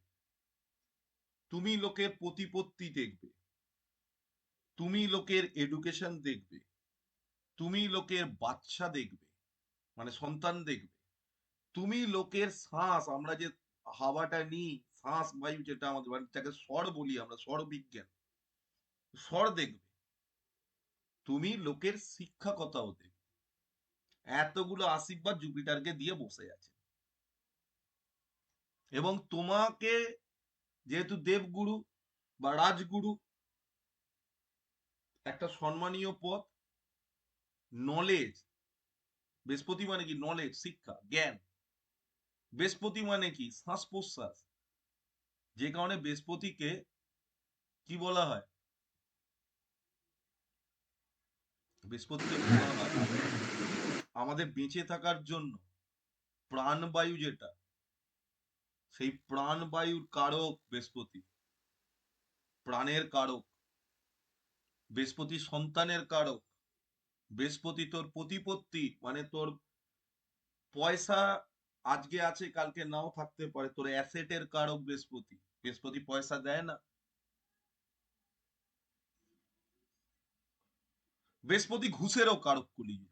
তুমি লোকের প্রতিপত্তি দেখবে, তুমি লোকের এডুকেশন দেখবে, তুমি লোকের বাচ্চা দেখবে, মানে সন্তান দেখবে, তুমি লোকের শ্বাস, আমরা যে হাওয়াটা নিই, শ্বাস বায়ু যেটা আমাদের বাড়িটাকে স্বর বলি আমরা, স্বর বিজ্ঞান, স্বর দেখবে, তুমি লোকের শিক্ষাকতাও দেখবে। এতগুলো আশীর্বাদ জুপিটারকে দিয়ে বসে আছে। এবং তোমাকে যেহেতু দেবগুরু বা রাজগুরু, একটা সম্মানীয় পদ, নলেজ, বৃহস্পতি মানে কি? নলেজ, শিক্ষা, জ্ঞান। বৃহস্পতি মানে কি? শ্বাস প্রশ্বাস। যে কারণে বৃহস্পতিকে কি বলা হয়? বৃহস্পতিকে বলা হয় আমাদের বেঁচে থাকার জন্য প্রাণবায়ু যেটা, সেই প্রাণবায়ুর কারক বৃহস্পতি, প্রাণের কারক। বৃহস্পতি সন্তানের কারক। বৃহস্পতি তোর প্রতিপত্তি, মানে তোর পয়সা আজকে আছে কালকে নাও থাকতে পারে, তোর অ্যাসেটের কারক বৃহস্পতি। বৃহস্পতি পয়সা দেয় না। বৃহস্পতি ঘুষেরও কারক কলিযুগে।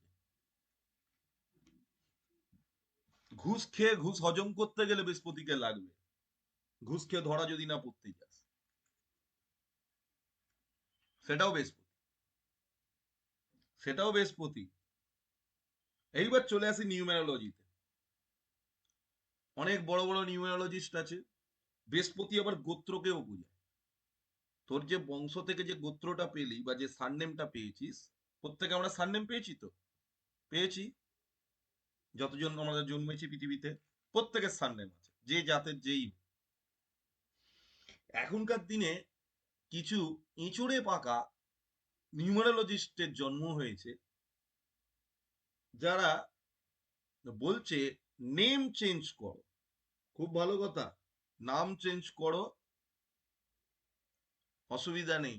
ঘুষ খেয়ে ঘুষ হজম করতে গেলে বৃহস্পতিকে লাগবে। ঘুষ খেয়ে ধরা যদি না পড়তে যাস, সেটাও বৃহস্পতি, সেটাও বৃহস্পতি। এইবার চলে আসি নিউমেরোলজিতে। অনেক বড় বড় নিউমেরোলজিস্ট আছে। বৃহস্পতি আবার গোত্রকেও বোঝায়। তোর যে বংশ থেকে যে গোত্রটা পেলি বা যে সারনেমটা পেয়েছিস, প্রত্যেকে আমরা সারনেম পেয়েছি তো, পেয়েছি। যতজন আমরা জন্মেছি পৃথিবীতে, প্রত্যেকের সারনেম আছে, যে জাতের যেই হোক। এখনকার দিনে কিছু ইঁচড়ে পাকা নিউমেরোলজিস্টের জন্ম হয়েছে, যারা বলছে নেম চেঞ্জ করো। খুব ভালো কথা, নাম চেঞ্জ করো, অসুবিধা নেই।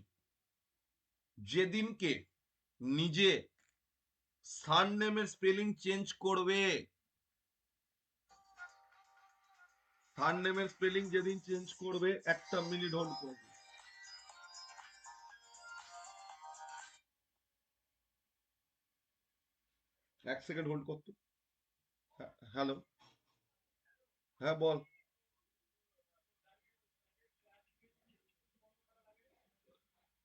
যেদিনকে নিজে সারনেমের স্পেলিং চেঞ্জ করবে, সারনেমের স্পেলিং যেদিন চেঞ্জ করবে, 1 মিনিট হোল্ড করবে। 1 সেকেন্ড হোল্ড করতো। হ্যালো, হ্যাঁ বল।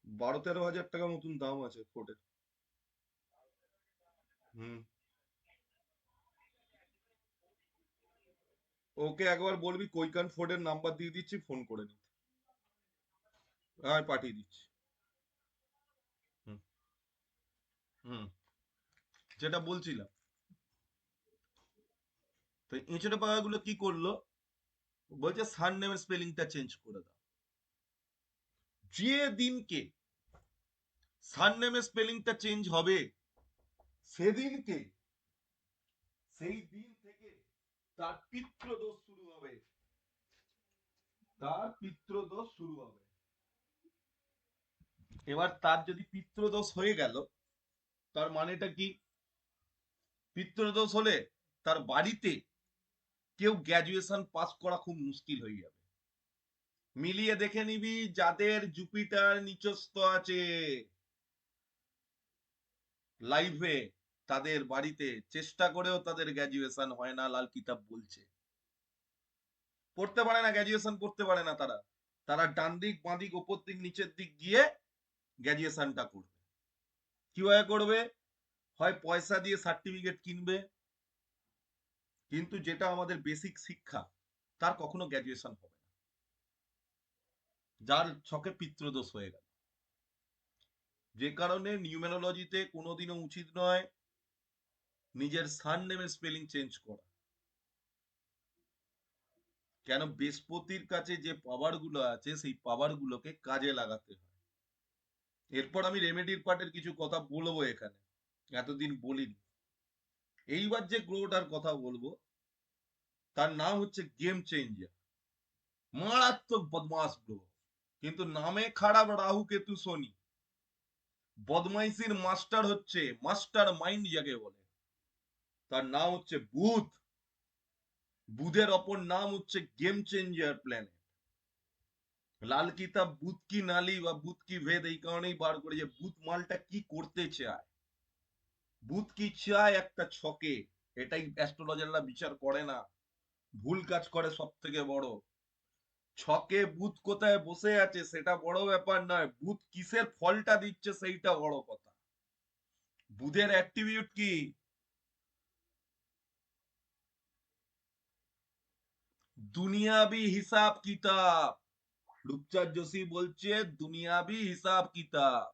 12-13 হাজার টাকা মতন দাম আছে ফোর্ডের। হুম। ওকে একবার বলবি কৈকান ফোর্ডের নাম্বার দিয়ে দিচ্ছি, ফোন করে নিতে। হ্যাঁ পাঠিয়ে দিচ্ছি। হুম। হুম। যেটা বলছিলাম, তো এঁচড়ে পাকাগুলো কি করলো? বলছে সারনেমের স্পেলিংটা চেঞ্জ করে দাও। যে দিনকে সারনেমের স্পেলিংটা চেঞ্জ হবে, সেদিনকে, সেই দিন থেকে তার পিতৃদোষ শুরু হবে। তার পিতৃদোষ শুরু হবে। এবার তার যদি পিতৃদোষ হয়ে গেল, তার মানেটা কি? পিতৃদোষ হলে তার বাড়িতে কেউ গ্র্যাজুয়েশন পাস করা খুব মুশকিল হয়ে যাবে। মিলিয়ে দেখে নিবি যাদের জুপিটার নিচস্থ আছে লাইফে, তাদের বাড়িতে চেষ্টা করেও তাদের গ্র্যাজুয়েশন হয় না, লাল কিতাব বলছে। পড়তে পারে না, গ্র্যাজুয়েশন করতে পারে না তারা। তারা ডান দিক বাঁ দিক ওপর দিক নিচের দিক গিয়ে গ্র্যাজুয়েশনটা করবে। কিভাবে করবে? হয় পয়সা দিয়ে সার্টিফিকেট কিনবে, কিন্তু যেটা আমাদের বেসিক শিক্ষা, তার কখনো গ্র্যাজুয়েশন হবে না। যার ছকে পিতৃদোষ হয়ে গেল। যে কারণে নিউমেরোলজিতে কোনোদিনও উচিত নয় নিজের সারনেমের স্পেলিং চেঞ্জ করা। কেন বৃহস্পতির কাছে যে পাওয়ার গুলো আছে সেই পাওয়ার গুলোকে কাজে লাগাতে হয়। এরপর আমি রেমেডির পার্টের কিছু কথা বলবো এখানে, এতদিন বলিনি। এইবার যে গ্রহটার কথা বলবো তার নাম হচ্ছে গেম চেঞ্জার, মারাত্মক বদমাস গ্রহ, কিন্তু নামে খারাপ রাহু কেতু শনি। বদমাইশির মাস্টার হচ্ছে, মাস্টার মাইন্ড যাকে বলে, তার নাম হচ্ছে বুধ। বুধের অপর নাম হচ্ছে গেম চেঞ্জার প্ল্যানেট। লাল কিতাব বুধ কি নালি বা বুধ কি ভেদ এই কারণেই বার করে যে বুধ মালটা কি করতে চায়। বুধ কি চায় একটা ছকে, এটাই অ্যাস্ট্রোলজাররা বিচার করে না, ভুল কাজ করে সব থেকে বড়। ছকে বুধ কোথায় বসে আছে সেটা বড় ব্যাপার নয়, বুধ কিসের ফলটা দিচ্ছে সেইটা বড় কথা। বুধের অ্যাট্রিবিউট কি? দুনিয়াবি হিসাব কিতাব। রূপচাঁদ যোশী বলছে দুনিয়াবি হিসাব কিতাব।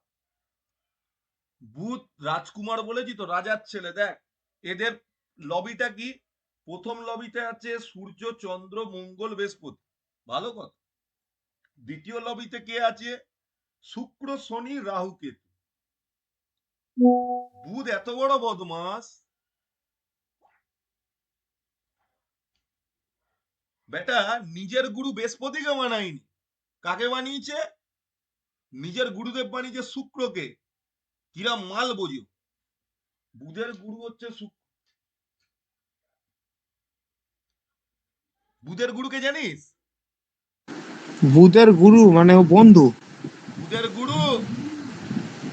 বুধ রাজকুমার বলেছি তো, রাজার ছেলে। দেখ এদের লবিটা কি, প্রথম লবিতে আছে সূর্য চন্দ্র মঙ্গল বৃহস্পতি, ভালো কথা। দ্বিতীয় লবিতে কে আছে? শুক্র শনি রাহু কেতু। বুধ এত বড় বদমাস, বেটা নিজের গুরু বৃহস্পতিকে বানায়নি। কাকে বানিয়েছে? নিজের গুরুদেব বানিয়েছে শুক্রকে। কিরা মাল বোঝো। বুধের গুরু হচ্ছে শুক্র। বুধের গুরুকে জানিস? বুধের গুরু মানে ও বন্ধু? বুধের গুরু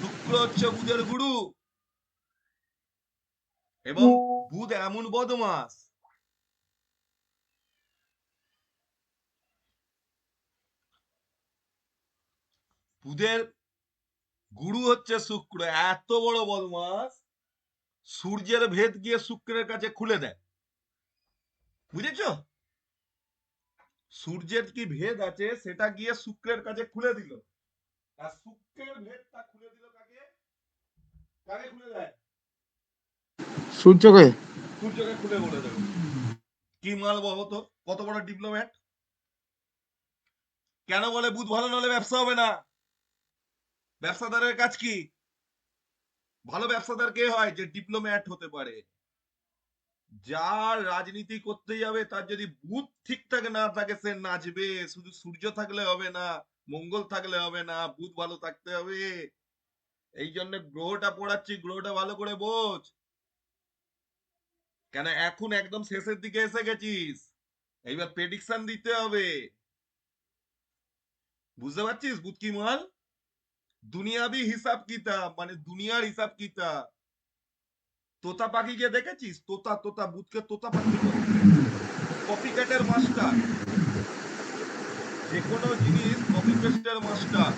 শুক্র হচ্ছে বুধের গুরু। এবং বুধ এমন বদমাস, বুধের গুরু হচ্ছে শুক্র, এত বড় বদমাস সূর্যের ভেদ গিয়ে শুক্রের কাছে খুলে দেয়। বুঝেছো? সূর্যের কি ভেদ আছে সেটা গিয়ে শুক্রের কাছে খুলে দিল, আর শুক্রের ভেদটা খুলে দিল কাকে? কাকে খুলে দেয়? সূর্যকে। সূর্যকে খুলে বলে দেবে। কি মাল বলো তো, কত বড় ডিপ্লোম্যাট। কেন বলে বুধ ভালো নাহলে ব্যবসা হবে না? ব্যবসাদারের কাজ কি? ভালো ব্যবসাদার কে হয়? যে ডিপ্লোম্যাট হতে পারে। যার রাজনীতি করতে যাবে তার যদি বুধ ঠিকঠাক না থাকে সে নাচবে। শুধু সূর্য থাকলে হবে না, মঙ্গল থাকলে হবে না, বুধ ভালো থাকতে হবে। এই জন্য গ্রহটা পড়াচ্ছি, গ্রহটা ভালো করে বোঝ। কেন এখন একদম শেষের দিকে এসে গেছিস, এইবার প্রেডিকশন দিতে হবে। বুঝতে পারছিস বুধ কি মাল? দুনিয়াবি হিসাব কিতাব, মানে দুনিয়ার হিসাব কিতাব। তোতা পাখিকে দেখেছিস? তোতা, তোতা বুধকে তোতা পাখি বলে। কপি ক্যাটের মাস্টার, যে কোনো জিনিস কপি পেস্টের মাস্টার,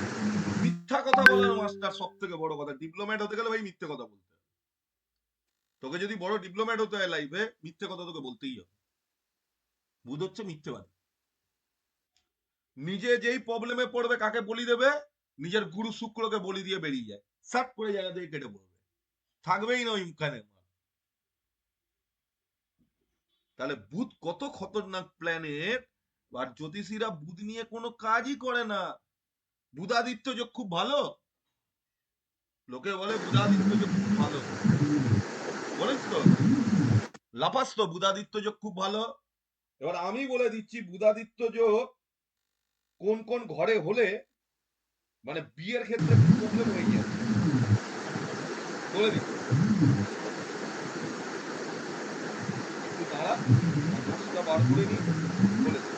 মিথ্যা কথা বলার মাস্টার। সব থেকে বড় কথা, ডিপ্লোম্যাট হতে গেলে ভাই মিথ্যে কথা বলতে হবে। তোকে যদি বড় ডিপ্লোম্যাট হতে হয় লাইফে, মিথ্যে কথা তোকে বলতেই হবে। বুধ হচ্ছে মিথ্যেবাদী। নিজে যেই প্রবলেমে পড়বে কাকে বলি দেবে? নিজের গুরু শুক্রকে বলি দিয়ে বেরিয়ে যায়, সাট করে জায়গা থেকে কেটে পড়বে, থাকবেই না ওইখানে। তাহলে বুধ কত খতরনাক প্ল্যানেট। আর জ্যোতিষীরা বুধ নিয়ে কোনো কাজই করে না। বুধাদিত্য যোগ খুব ভালো, লোকে বলে বুধাদিত্য যোগ খুব ভালো, বলিস তো, লাফাস তো বুধাদিত্য যোগ খুব ভালো। এবার আমি বলে দিচ্ছি বুধাদিত্য যোগ কোন কোন ঘরে হলে মানে বিয়ের ক্ষেত্রে খুব প্রবলেম হয়ে যায়, বলে দিচ্ছি। একটু দাঁড়া, কাগজটা বার করে নি, বলেছি।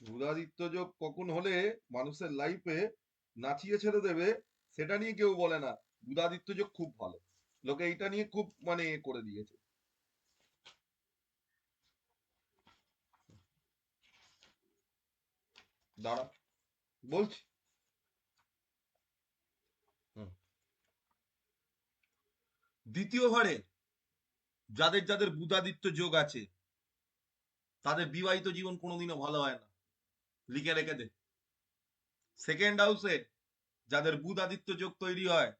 বুধাদিত্য যোগ কখন হলে মানুষের লাইফে নাচিয়ে ছেড়ে দেবে সেটা নিয়ে কেউ বলে না। বুধাদিত্য যোগ খুব ভালো, লোকে এইটা নিয়ে খুব মানে করে দিয়েছে। দাঁড়া বলছি। দ্বিতীয় ঘরে যাদের যাদের বুধাদিত্য যোগ আছে তাদের বিবাহিত জীবন কোনোদিনও ভালো হয় না, লিখে রেখে দে। সেকেন্ড হাউসে যাদের বুধ আদিত্য যোগ তৈরি হয়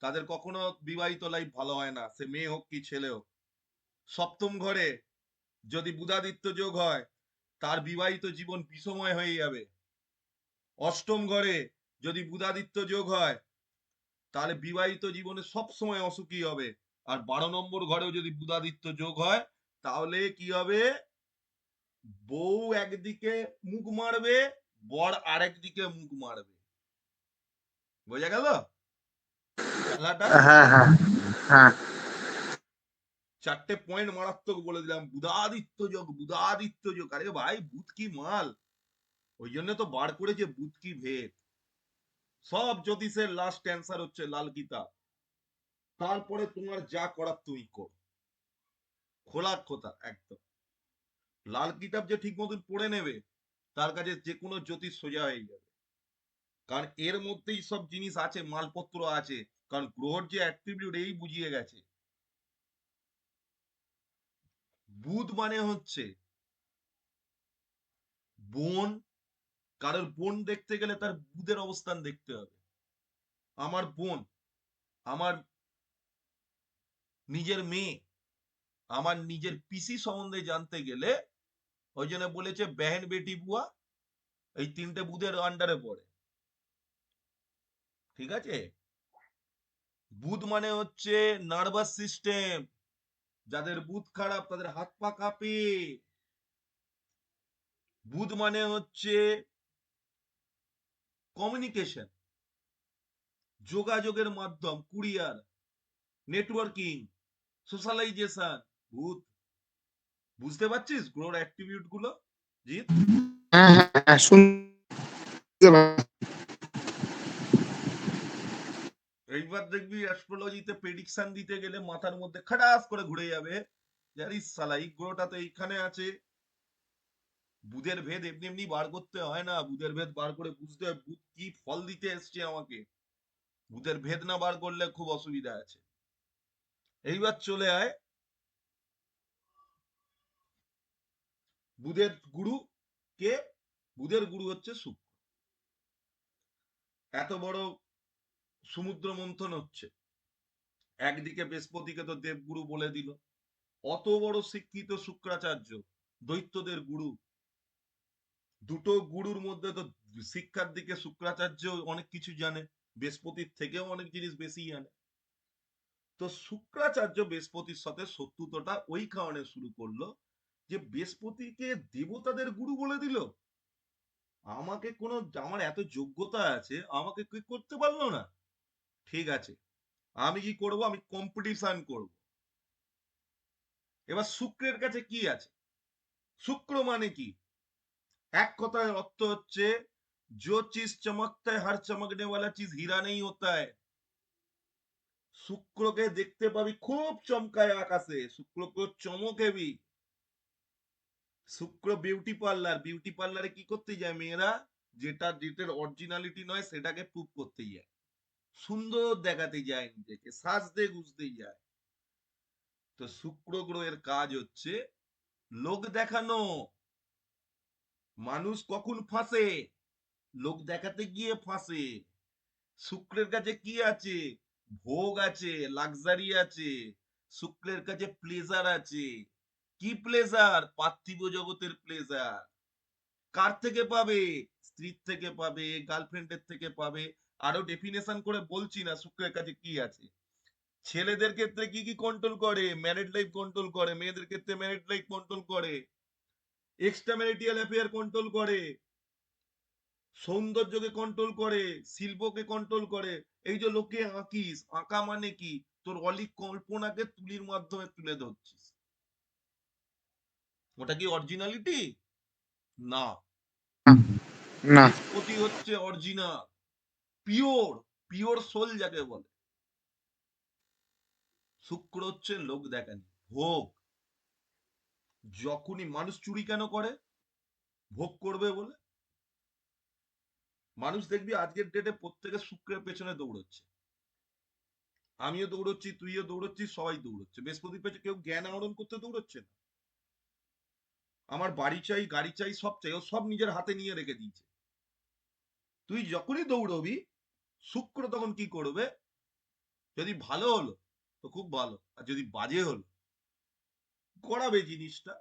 তাদের কখনো বিবাহিত লাইফ ভালো হয় না, সে মেয়ে হোক কি ছেলে হোক। সপ্তম ঘরে যদি বুধাদিত্য যোগ হয় তার বিবাহিত জীবন বিষময় হয়ে যাবে। অষ্টম ঘরে যদি বুধাদিত্য যোগ হয় তাহলে বিবাহিত জীবনে সব সময় অসুখী হবে। আর 12 নম্বর ঘরেও যদি বুধাদিত্য যোগ হয় তাহলে কি হবে, বউ একদিকে মুখ মারবে, বর আরেক দিকে মুখ মারবে। বোঝা গেল খেলাটা? হ্যাঁ, হ্যাঁ, হ্যাঁ। চারটে পয়েন্ট মারাত্মক বলে দিলাম, বুধাদিত্য যোগ, বুধাদিত্য যোগ। আরে ভাই বুধ কি মাল, ওই জন্য তো বার করেছে বুধ কি ভেদ। সব জ্যোতিষের লাস্ট অ্যান্সার হচ্ছে লাল কিতাব। তারপরে তোমার যা করার তুমি কর, খোলা খোতা একদম। লাল কিতাব যে ঠিক মতন পড়ে নেবে তার কাছে যে কোনো জ্যোতিষ সোজা হয়ে যাবে। কারণ এর মধ্যেই সব জিনিস আছে, মালপত্র আছে। কারণ গ্রহর যে অ্যাট্রিবিউট এই বুঝিয়ে গেছে। বুধ মানে হচ্ছে বোন, কারোর বোন দেখতে গেলে তার বুধের অবস্থান দেখতে হবে। আমার বোন, আমার নিজের মেয়ে, আমার নিজের পিসি সম্বন্ধে জানতে গেলে ওই জন্য বলেছে বেহেন বেটি বুয়া, এই তিনটে বুধের আন্ডারে পড়ে। ঠিক আছে? বুধ মানে হচ্ছে নার্ভাস সিস্টেম, যাদের বুধ খারাপ তাদের হাত পা কাঁপে। বুধ মানে হচ্ছে কমিউনিকেশন, যোগাযোগের মাধ্যম, কুরিয়ার, নেটওয়ার্কিং, সোশ্যালাইজেশন। বুধ, বুঝতে পারছিস গ্রোর অ্যাক্টিভিউট গুলো জিৎ? হ্যাঁ, হ্যাঁ, হ্যাঁ, শুনতে পাচ্ছি। এইবার দেখবি অ্যাস্ট্রোলজিতে প্রেডিকশন দিতে গেলে মাথার মধ্যে খাটাস করে ঘুরে যাবে, জানিস সালা এই গ্রহটা তো এইখানে আছে। বুধের ভেদ এমনি এমনি বার করতে হয় না, বুধের ভেদ বার করে বুঝতে হয় বুধ কি ফল দিতে এসছে আমাকে। বুধের ভেদ না বার করলে খুব অসুবিধা আছে। এইবার চলে আয় বুধের গুরু কে। বুধের গুরু হচ্ছে শুক্র। এত বড় সমুদ্র মন্থন হচ্ছে, একদিকে বৃহস্পতিকে তো দেবগুরু বলে দিল। অত বড় শিক্ষিত শুক্রাচার্য, দৈত্যদের গুরু, দুটো গুরুর মধ্যে তো শিক্ষার দিকে শুক্রাচার্য অনেক কিছু জানে, বৃহস্পতির থেকেও অনেক জিনিস বেশি জানে। তো শুক্রাচার্য বৃহস্পতির সাথে শত্রুতাটা ওই কারণে শুরু করলো যে বৃহস্পতিকে দেবতাদের গুরু বলে দিল। আমাকে কোনো, আমার এত যোগ্যতা আছে আমাকে কি করতে পারলো না? ঠিক আছে, আমি কি করব, আমি কম্পিটিশন করব। এবার শুক্রের কাছে কি আছে? শুক্র মানে কি? এক কথায় অর্থ হচ্ছে जो चीज चमकता है हर चमकने वाला चीज हीरा नहीं होता है। শুক্রকে দেখতে পাবি খুব চমকায় আকাশে, শুক্রকে চমকেবি। শুক্র বিউটি পার্লার, বিউটি পার্লারে কি করতে যায় মেয়েরা? যেটা যেটার অরিজিনালিটি নয় সেটাকে প্রুভ করতে যায়, সুন্দর দেখাতে যায়, নিজেকে সাজতে গুজতে যায়। তো শুক্র গ্রহের কাজ হচ্ছে লোক দেখানো। মানুষ কখন ফাঁসে? লোক দেখাতে গিয়ে ফাঁসে। শুক্রের কাছে কি আছে? ভোগ আছে, লাক্সারি আছে। শুক্রের কাছে প্লেজার আছে। কি প্লেজার? পার্থিব জগতের প্লেজার। কার থেকে পাবে? স্ত্রীর থেকে পাবে, গার্লফ্রেন্ডের থেকে পাবে। আরো ডেফিনেশন করে বলছি না শুক্রের কাছে কি আছে। ছেলেদের ক্ষেত্রে কি কি কন্ট্রোল করে? ম্যারিড লাইফ কন্ট্রোল করে। মেয়েদের ক্ষেত্রে ম্যারিড লাইফ কন্ট্রোল করে। এক্সট্রা ম্যারিটাল অ্যাফেয়ার কন্ট্রোল করে। সৌন্দর্যকে কন্ট্রোল করে। শিল্পকে কন্ট্রোল করে। এই যে লোকে আঁকিস, আঁকা মানে কি? তোর অলিক কল্পনাকে তুলির মাধ্যমে তুলে ধরছিস। ওটা কি অরিজিনালিটি? না। না। বৃহস্পতি হচ্ছে অরিজিনাল, পিওর, পিওর সোল যাকে বলে। শুক্র হচ্ছে লোক দেখানি, ভোগ। যখনই মানুষ চুরি কেন করে? ভোগ করবে বলে। মানুষ দেখবি আজকের ডেটে প্রত্যেকে শুক্রের পেছনে দৌড়চ্ছে। আমিও দৌড়চ্ছি, তুইও দৌড়চ্ছিস, সবাই দৌড়চ্ছে, বৃহস্পতির পেছনে কেউ জ্ঞান আহরণ করতে দৌড়চ্ছে না। আমার বাড়ি চাই, গাড়ি চাই, সব চাই, ও সব নিজের হাতে নিয়ে রেখে দিয়েছে। তুই যখনই দৌড়বি, শুক্র তখন কি করবে? যদি ভালো হলো তো খুব ভালো, আর যদি বাজে হলো, করাবে জিনিসটা।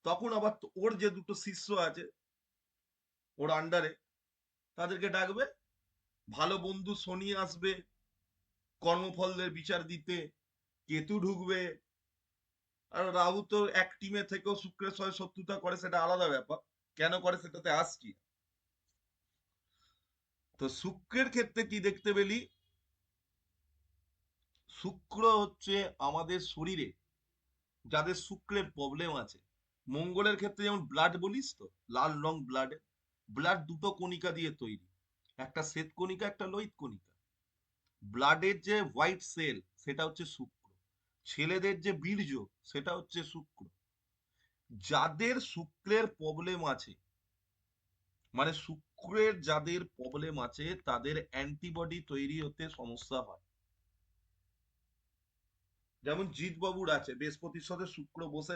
তখন আবার ওর যে দুটো শিষ্য আছে ওর আন্ডারে, তাদেরকে ডাকবে, ভালো বন্ধু শনি আসবে কর্মফলদের বিচার দিতে, কেতু ঢুকবে। আর রাহু তো এক টিমে থেকেও শুক্রের সঙ্গে শত্রুতা করে, সেটা আলাদা ব্যাপার, কেন করে সেটাতে আসছি। তো শুক্রের ক্ষেত্রে কি দেখতে পেলি? শুক্র হচ্ছে আমাদের শরীরে যাদের শুক্রের প্রবলেম আছে। মঙ্গলের ক্ষেত্রে যেমন ব্লাড বলিস তো, লাল রং ব্লাড, ব্লাড দুটো কণিকা দিয়ে তৈরি, একটা শ্বেত কণিকা, একটা লোহিত কণিকা। ব্লাডের যে হোয়াইট সেল সেটা হচ্ছে শুক্র, ছেলেদের যে বীর্য সেটা হচ্ছে শুক্র। যাদের শুক্রের প্রবলেম আছে, মানে শুক্রের যাদের প্রবলেম আছে, তাদের অ্যান্টিবডি তৈরি হতে সমস্যা হয়। যেমন জিৎ বাবুর আছে, বৃহস্পতির সাথে শুক্র বসে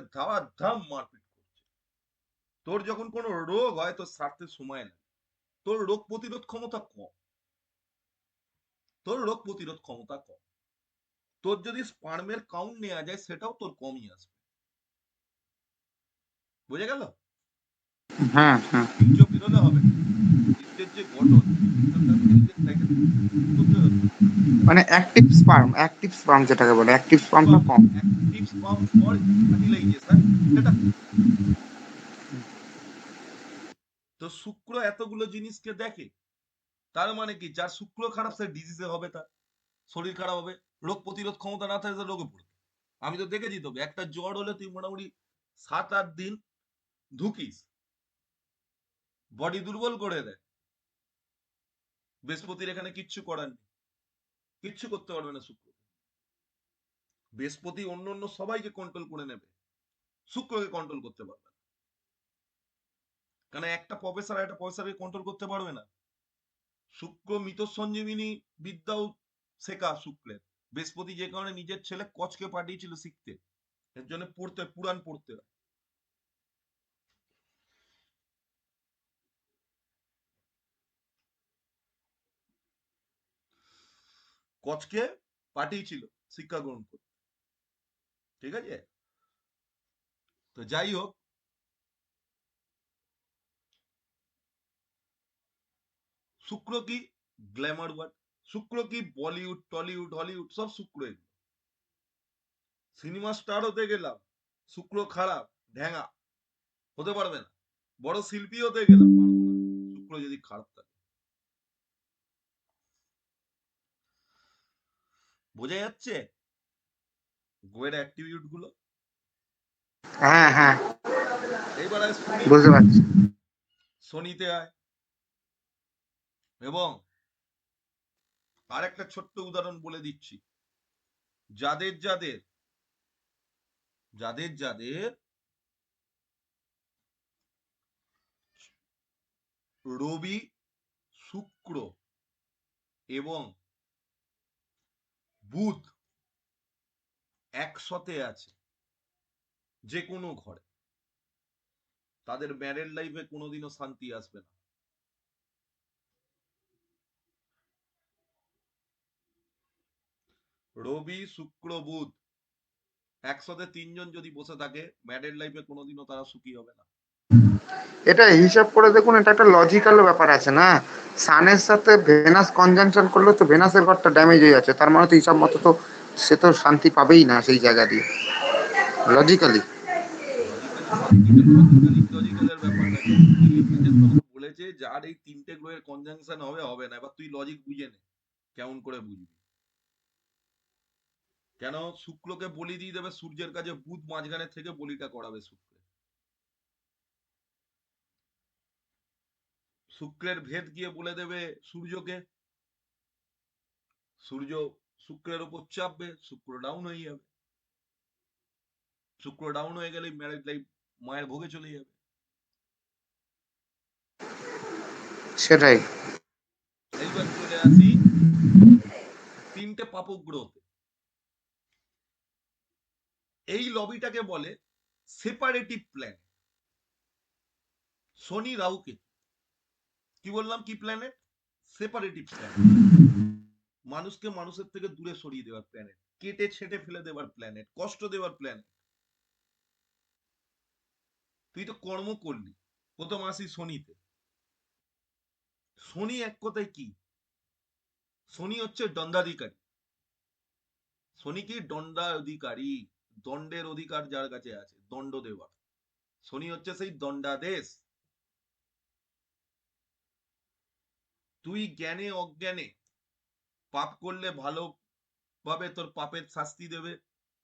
ধাম মারপিট করছে। তোর যখন কোনো রোগ হয় তোর সারতে সময় লাগে, তোর রোগ প্রতিরোধ ক্ষমতা কম, তোর রোগ প্রতিরোধ ক্ষমতা কম। তোর যদি স্পার্মের কাউন্ট নেওয়া যায় সেটাও তোর কমই আসবে। বুঝে গেল? হ্যাঁ হ্যাঁ। বীর্য বেরোলে হবে না, বীর্যের যে গঠন, বীর্যটা সেলকে করতে হবে। মানে অ্যাক্টিভ স্পার্ম যেটাকে বলে, অ্যাক্টিভ স্পার্মটা কম। অ্যাক্টিভ স্পার্ম ফর ফার্টিলাইজেশন, সেটা তো শুক্র এতগুলো জিনিসকে দেখে। তার মানে কি, যার শুক্র খারাপ সে ডিজিজে হবে, তার শরীর খারাপ হবে, রোগ প্রতিরোধ ক্ষমতা না থাকে রোগে পড়বে। আমি তো দেখেছি, তবে একটা জ্বর হলে তুই মোটামুটি 7-8 দিন ধুকিস, বডি দুর্বল করে দেয়। বৃহস্পতির এখানে কিচ্ছু করার নেই, কিচ্ছু করতে পারবে না শুক্র। বৃহস্পতি অন্য অন্য সবাইকে কন্ট্রোল করে নেবে, শুক্রকে কন্ট্রোল করতে পারবে না। কারণ একটা প্রফেসরকে কন্ট্রোল করতে পারবে না। শুক্র মৃত সঞ্জীবিনী বিদ্যাও শেখা শুক্রের। বৃহস্পতি যে কারণে নিজের ছেলে কচকে পাঠিয়েছিল শিখতে, এর জন্য পড়তে, পুরাণ পড়তে হয়। কচকে পাঠিয়েছিল শিক্ষা গ্রহণ করতে। ঠিক আছে, তো যাই হোক, শুক্র কি গ্ল্যামার ওয়ার্ড, শুক্র কি বলিউড টলিউড হলিউড সব শুক্র। সিনেমা স্টার হতে গেলাম, শুক্র খারাপ, ঢ্যাঙা, হতে পারবে না। বড় শিল্পী হতে গেলাম, পারবো না, শুক্র যদি খারাপ থাকে। বোঝা যাচ্ছে গোয়ের অ্যাক্টিভিউড গুলো? হ্যাঁ হ্যাঁ, এইবার আয় শনি, বুঝতে পারছি। শনিতে আয়। এবং আর একটা ছোট্ট উদাহরণ বলে দিচ্ছি, যাদের যাদের যাদের যাদের রবি, শুক্র এবং বুধ একসাথে আছে যে কোনো ঘরে, তাদের ম্যারেড লাইফে কোনোদিনও শান্তি আসবে না। রবি, শুক্র, বুধ একসাথে তিনজন যদি বসে থাকে, ম্যারেড লাইফে কোনোদিনও তারা সুখী হবে না। এটা হিসাব করে দেখুন, এটা একটা লজিক্যাল ব্যাপার আছে না। সানের সাথে ভেনাস কনজাংশন করলে তো ভেনাসের ঘরটা ড্যামেজ হয়ে যাচ্ছে, তার মানে তো হিসাব মতো তো সে তো শান্তি পাবেই না সেই জায়গা দিয়ে, লজিক্যালি। লজিক্যালি লজিক্যাল লজিক্যাল ইলজিক্যালের ব্যাপার নাই, তখন কি লিখেছে, তখন বলেছে যার এই তিনটে গ্রহের কনজাংশন হবে, হবে না। এবার তুই লজিক বুঝে নে, কেমন করে বুঝবি। কেন শুক্রকে বলি দিয়ে দেবে সূর্যের কাছে, বুধ মাঝখানে থেকে বলিটা করাবে শুক্র। শুক্রের ভেদ গিয়ে বলে দেবে সূর্যকে, সূর্য শুক্রের উপর চাপবে, শুক্র ডাউন হয়ে যাবে। শুক্র ডাউন হয়ে গেলে ম্যারেজ লাইফ মায়ের ভোগে চলে যাবে। সেটাই। এইবার চলে আসি তিনটে পাপগ্রহতে। এই লবিটাকে বলে সেপারেটিভ প্ল্যানেট। শনি, রাহু, কেতু। কি বললাম, কি প্ল্যানেট? সেপারেটিভ প্ল্যানেট। মানুষকে মানুষের থেকে দূরে সরিয়ে দেওয়ার প্ল্যানেট, কেটে ছেটে ফেলে দেওয়ার প্ল্যানেট, কষ্ট দেওয়ার প্ল্যানেট। তুই তো কর্ম করলি, প্রথম আসি শনিতে। শনি এক কথায় কি? শনি হচ্ছে দণ্ডাধিকারী। শনি কি? দণ্ডাধিকারী। দণ্ডের অধিকার যার কাছে আছে, দণ্ড দেওয়ার। শনি হচ্ছে সেই দণ্ডাদেশ। তুই জ্ঞানে অজ্ঞানে পাপ করলে ভালো ভাবে তোর পাপের শাস্তি দেবে,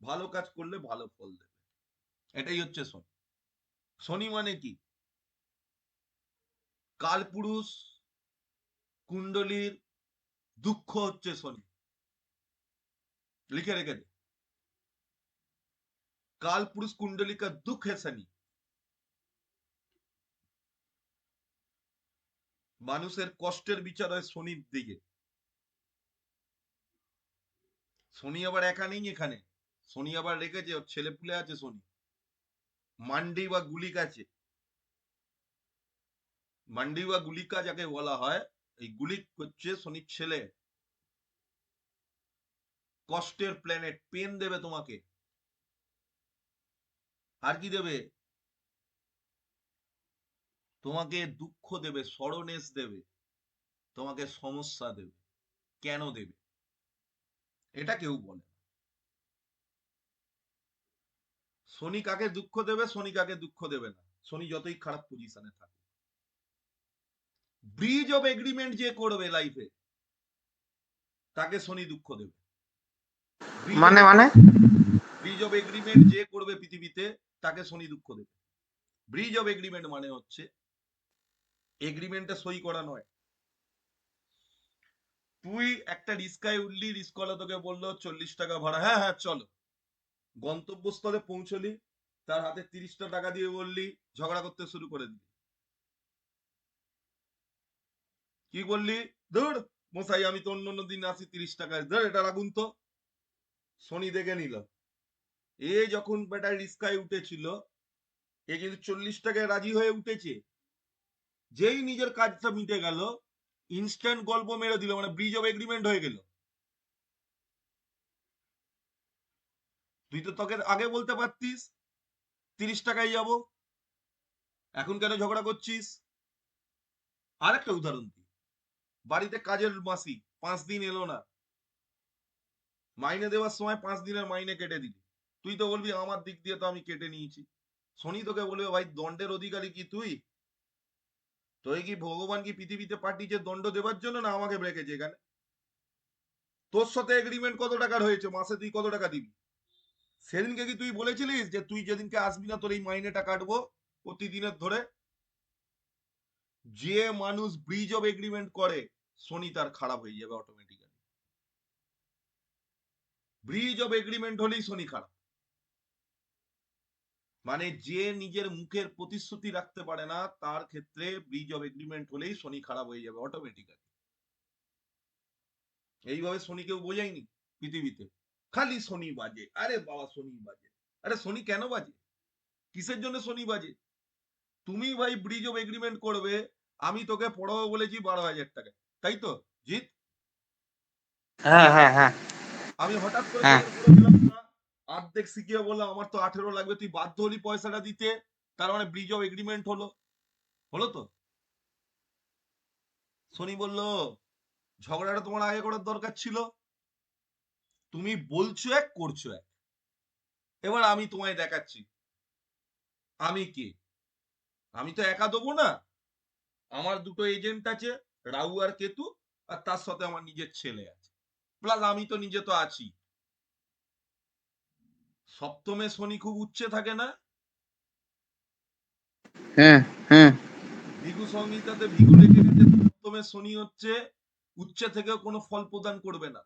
ভালো কাজ করলে ভালো ফল দেবে। এটাই হচ্ছে শনি। শনি মানে কি? কালপুরুষ কুণ্ডলীর দুঃখ হচ্ছে শনি। লিখে রেখে দে, কালপুরুষ কুণ্ডলী কা দুঃখ है শনি। মানুষের কষ্টের বিচার হয় শনির দিকে। শনি আবার একা নেই এখানে, শনি আবার রেখেছে, ওর ছেলে পুলে আছে শনি। মান্ডি বা গুলিক আছে। মান্ডি বা গুলিকা যাকে বলা হয়, এই গুলিক হচ্ছে শনির ছেলে। কষ্টের প্ল্যানেট, পেন দেবে তোমাকে। আর কি দেবে? তোমাকে দুঃখ দেবে, স্মরণেশ দেবে, তোমাকে সমস্যা দেবে। কেন দেবে এটা কেউ বলে না। শনি কাকে দুঃখ দেবে, শনি কাকে দুঃখ দেবে না, শনি যতই খারাপ পজিশনে থাকে। ব্রিজ অফ এগ্রিমেন্ট যে করবে লাইফে, তাকে শনি দুঃখ দেবে। ব্রিজ অফ মানে মানে ব্রিজ অফ এগ্রিমেন্ট যে করবে পৃথিবীতে, তাকে শনি দুঃখ দেবে। ব্রিজ অফ এগ্রিমেন্ট মানে হচ্ছে এগ্রিমেন্টে সই করা নয়। তুই একটা রিস্কায় উঠলি, রিস্কওয়ালা তোকে বললো 40 টাকা ভাড়া, হ্যাঁ হ্যাঁ চলো। গন্তব্যস্থলে পৌঁছলি, তার হাতে 30টা টাকা দিয়ে বললি, ঝগড়া করতে শুরু করে দিলি। কি বললি? ধুর মশাই, আমি তো অন্য অন্য দিন আসি 30 টাকায়, ধর এটা রাখুন তো। শনি দেখে নিল, এ যখন বেটা রিস্কায় উঠেছিল, এ কিন্তু 40 টাকায় রাজি হয়ে উঠেছে। যেই নিজের কাজটা মিটে গেল, ইনস্ট্যান্ট গল্প মেরে দিল, মানে ব্রিজ অফ এগ্রিমেন্ট হয়ে গেল। তুই তো তোকে আগে বলতে পারতিস 30 টাকায় যাব, এখন কেন ঝগড়া করছিস? আরেকটা উদাহরণ দিই, বাড়িতে কাজের মাসি 5 দিন এলো না, মাইনে দেওয়ার সময় 5 দিনের মাইনে কেটে দিলি। তুই তো বলবি আমার দিক দিয়ে তো আমি কেটে নিয়েছি। শনি তোকে বলবে ভাই দণ্ডের অধিকারী কি তুই? তুই কি ভগবান কি পৃথিবীতে পাঠিয়েছে দণ্ড দেওয়ার জন্য, না আমাকে রেখেছে এখানে? তোর সাথে এগ্রিমেন্ট কত টাকার হয়েছে, মাসে তুই কত টাকা দিবি? সেদিনকে কি তুই বলেছিলিস যে তুই যেদিনকে আসবি না তোর এই মাইনেটা কাটবো প্রতিদিনের ধরে? যে মানুষ ব্রিজ অফ এগ্রিমেন্ট করে, শনি তার খারাপ হয়ে যাবে অটোমেটিক্যালি। ব্রিজ অফ এগ্রিমেন্ট হলেই শনি খারাপ। মানে যে নিজের মুখের প্রতিশ্রুতি রাখতে পারে না, তার ক্ষেত্রে ব্রিজ অফ এগ্রিমেন্ট হলেই শনি খারাপ হয়ে যাবে অটোমেটিক্যালি। এইভাবে শনি কেউ বোঝায়নি পৃথিবীতে। খালি শনি বাজে, আরে বাবা শনি বাজে। আরে শনি কেন বাজে? কিসের জন্য শনি বাজে? তুমি ভাই ব্রিজ অফ এগ্রিমেন্ট করবে, আমি তোকে পড়াবো বলেছি 12,000 টাকা, তাই তো জিৎ? হ্যাঁ হ্যাঁ হ্যাঁ আমি হঠাৎ করে হ্যাঁ তোকে বলে দিলাম না, অর্ধেক শিখিয়ে বললাম আমার তো 18 লাগবে, তুই বাধ্য হলি পয়সাটা দিতে। তার মানে ব্রিজ অফ এগ্রিমেন্ট হলো। হলো তো? শনি বলল ঝগড়াটা তোমার আগে করার দরকার ছিল, তুমি বলছো এক করছো এক। এবার আমি তোমায় দেখাচ্ছি আমি কে। আমি তো একা দেবো না, আমার দুটো এজেন্ট আছে, রাহু আর কেতু, আর তার সাথে আমার নিজের ছেলে আছে, প্লাস আমি তো নিজে তো আছি। সপ্তমে শনি খুব উচ্চে থাকে না? হুম হুম ভৃগু সংহিতাতে ভৃগু লিখে গেছে সপ্তমে শনি হচ্ছে উচ্চে থেকেও কোনো ফল প্রদান করবে না।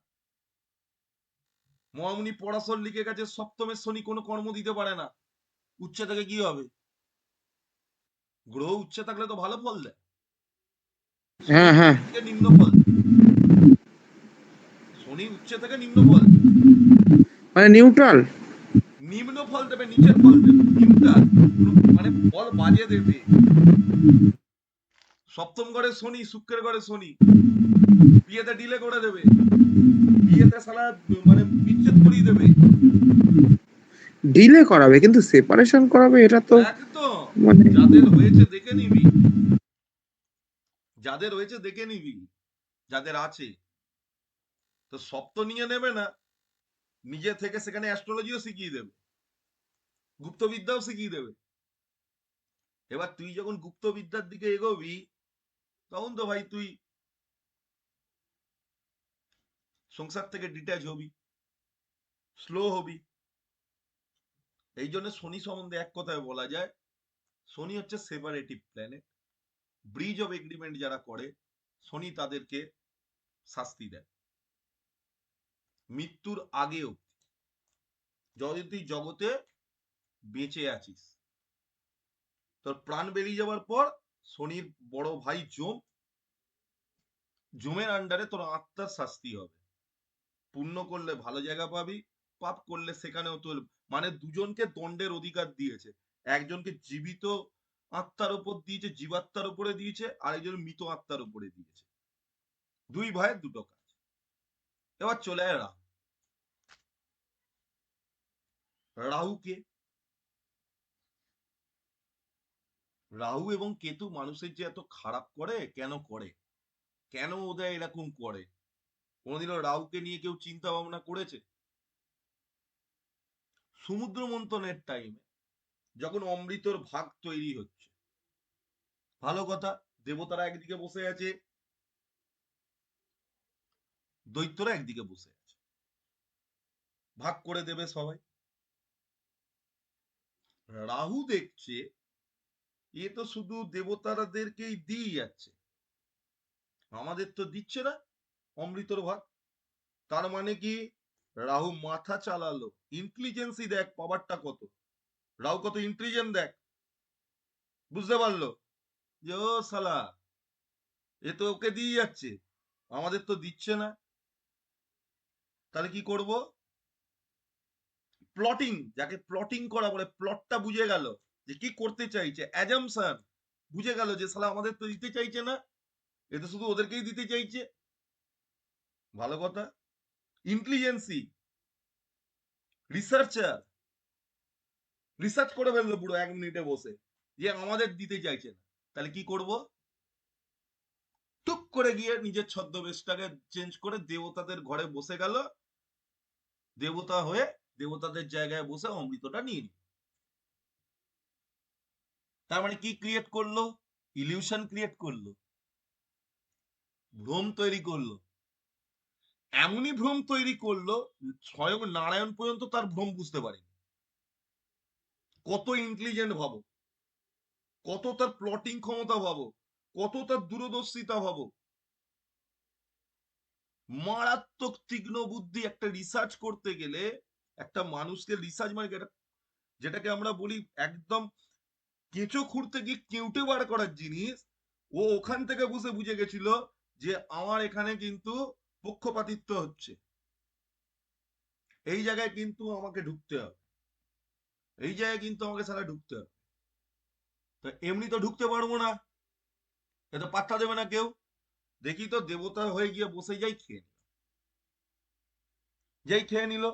মহামুনি পরাশর লিখে গেছে সপ্তমের শনি কোনো কর্ম দিতে পারে না। উচ্চে থেকে কি হবে? গ্রহ উচ্চে থাকলে তো ভালো ফল দেয়, শনি হুম হুম নিম্ন ফল দেয়। শনি উচ্চে থেকে নিম্ন ফল মানে নিউট্রাল। নিম্ন ফল দেবে, নিচের ফল দেবে, নিউট্রাল, মানে ফল বাজে দেবে। সপ্তম ঘরে শনি, শুক্রের ঘরে শনি, বিয়েতে ডিলে করে দেবে, বিয়েতে সালা মানে বিচ্ছেদ করিয়ে দেবে। ডিলে করাবে কিন্তু সেপারেশন করাবে, এটা তো একদম। মানে যাদের হয়েছে দেখে নিবি, যাদের হয়েছে দেখে নিবি, যাদের আছে। তো সব তো নিয়ে নেবে না, নিজে থেকে সেখানে অ্যাস্ট্রোলজিও শিখিয়ে দেবে, গুপ্তবিদ্যাও শিখিয়ে দেবে। এবার তুই যখন গুপ্তবিদ্যার দিকে এগোবি, তখন তো ভাই তুই সংসার থেকে ডিট্যাচ হবি, স্লো হবি। এই জন্য শনি সম্বন্ধে এক কথায় বলা যায়, শনি হচ্ছে সেপারেটিভ প্ল্যানেট। ব্রিজ অফ এগ্রিমেন্ট যারা করে, শনি তাদেরকে শাস্তি দেয় মৃত্যুর আগেও। যদি তুই জগতে বেঁচে আছিস, তোর প্রাণ বেরিয়ে যাওয়ার পর শনির বড় ভাই জমের আন্ডারে তোর আত্মার শাস্তি হবে। পুণ্য করলে ভালো জায়গা পাবি, পাপ করলে সেখানেও তোর, মানে দুজনকে দণ্ডের অধিকার দিয়েছে। একজনকে জীবিত আত্মার উপর দিয়েছে, জীবাত্মার উপরে দিয়েছে, আর একজন মৃত আত্মার উপরে দিয়েছে। দুই ভাইয়ের দুটো কাজ। এবার চলে আয় রাহু। রাহুকে, রাহু এবং কেতু মানুষের যে এত খারাপ করে, কেন করে, কেন ওদের এরকম করে? কোনোদিনও রাহুকে নিয়ে কেউ চিন্তা ভাবনা করেছে? সমুদ্র মন্থনের টাইমে যখন অমৃতর ভাগ তৈরি হচ্ছে, ভালো কথা, দেবতারা একদিকে বসে আছে, দৈত্যরা একদিকে বসে আছে, ভাগ করে দেবে সবাই। রাহু দেখছে এ তো শুধু দেবতারাদেরকেই দিয়ে যাচ্ছে, আমাদের তো দিচ্ছে না অমৃতর ভাগ। তার মানে কি, রাহু মাথা চালালো, ইন্টেলিজেন্সি দেখ পাওয়ারটা কত, রাহু কত ইন্টেলিজেন্ট দেখ, বুঝতে পারলো যে ও শালা এ তো ওকে দিয়ে যাচ্ছে, আমাদের তো দিচ্ছে না। তাহলে কি করব? প্লটিং, যাকে প্লটিং করা বলে, প্লটটা বুঝে গেল যে কি করতে চাইছে, অ্যাজাম্পশন বুঝে গেল যে শালা আমাদের তো দিতে চাইছে না, এ তো শুধু ওদেরকেই দিতে চাইছে। ভালো কথা, ইন্টেলিজেন্সি, রিসার্চার, রিসার্চ করে ফেললো পুরো 1 মিনিটে বসে যে আমাদের দিতে চাইছে না। তাহলে কি করব? টুক করে গিয়ে নিজের ছদ্মবেশটাকে চেঞ্জ করে দেবতাদের ঘরে বসে গেল, দেবতা হয়ে দেবতাদের জায়গায় বসে অমৃতটা নিয়ে নিল। তার মানে কি ক্রিয়েট করলো? ইলিউশন ক্রিয়েট করলো, ভ্রম তৈরি করলো। এমনই ভ্রম তৈরি করলো, স্বয়ং নারায়ণ পর্যন্ত তার ভ্রম বুঝতে পারেনি। কত ইন্টেলিজেন্ট ভাবো, কত তার প্লটিং ক্ষমতা ভাবো, কত তার দূরদর্শিতা ভাবো, মারাত্মক তীক্ষ্ণ বুদ্ধি। একটা রিসার্চ করতে গেলে, একটা মানুষকে রিসার্চ মানে যেটাকে আমরা বলি একদম কেঁচো খুঁড়তে গিয়ে কেউটে বার করার জিনিস, ও ওখান থেকে বসে বুঝে গেছিল যে আমার এখানে কিন্তু পক্ষপাতিত্ব হচ্ছে, এই জায়গায় কিন্তু আমাকে ঢুকতে হবে, এই জায়গায় কিন্তু আমাকে সারা ঢুকতে হবে। তো এমনি তো ঢুকতে পারবো না, এত পাত্তা দেবে না কেউ। দেখি তো দেবতা হয়ে গিয়ে বসে যাই, খেয়ে নিল, যেই খেয়ে নিল।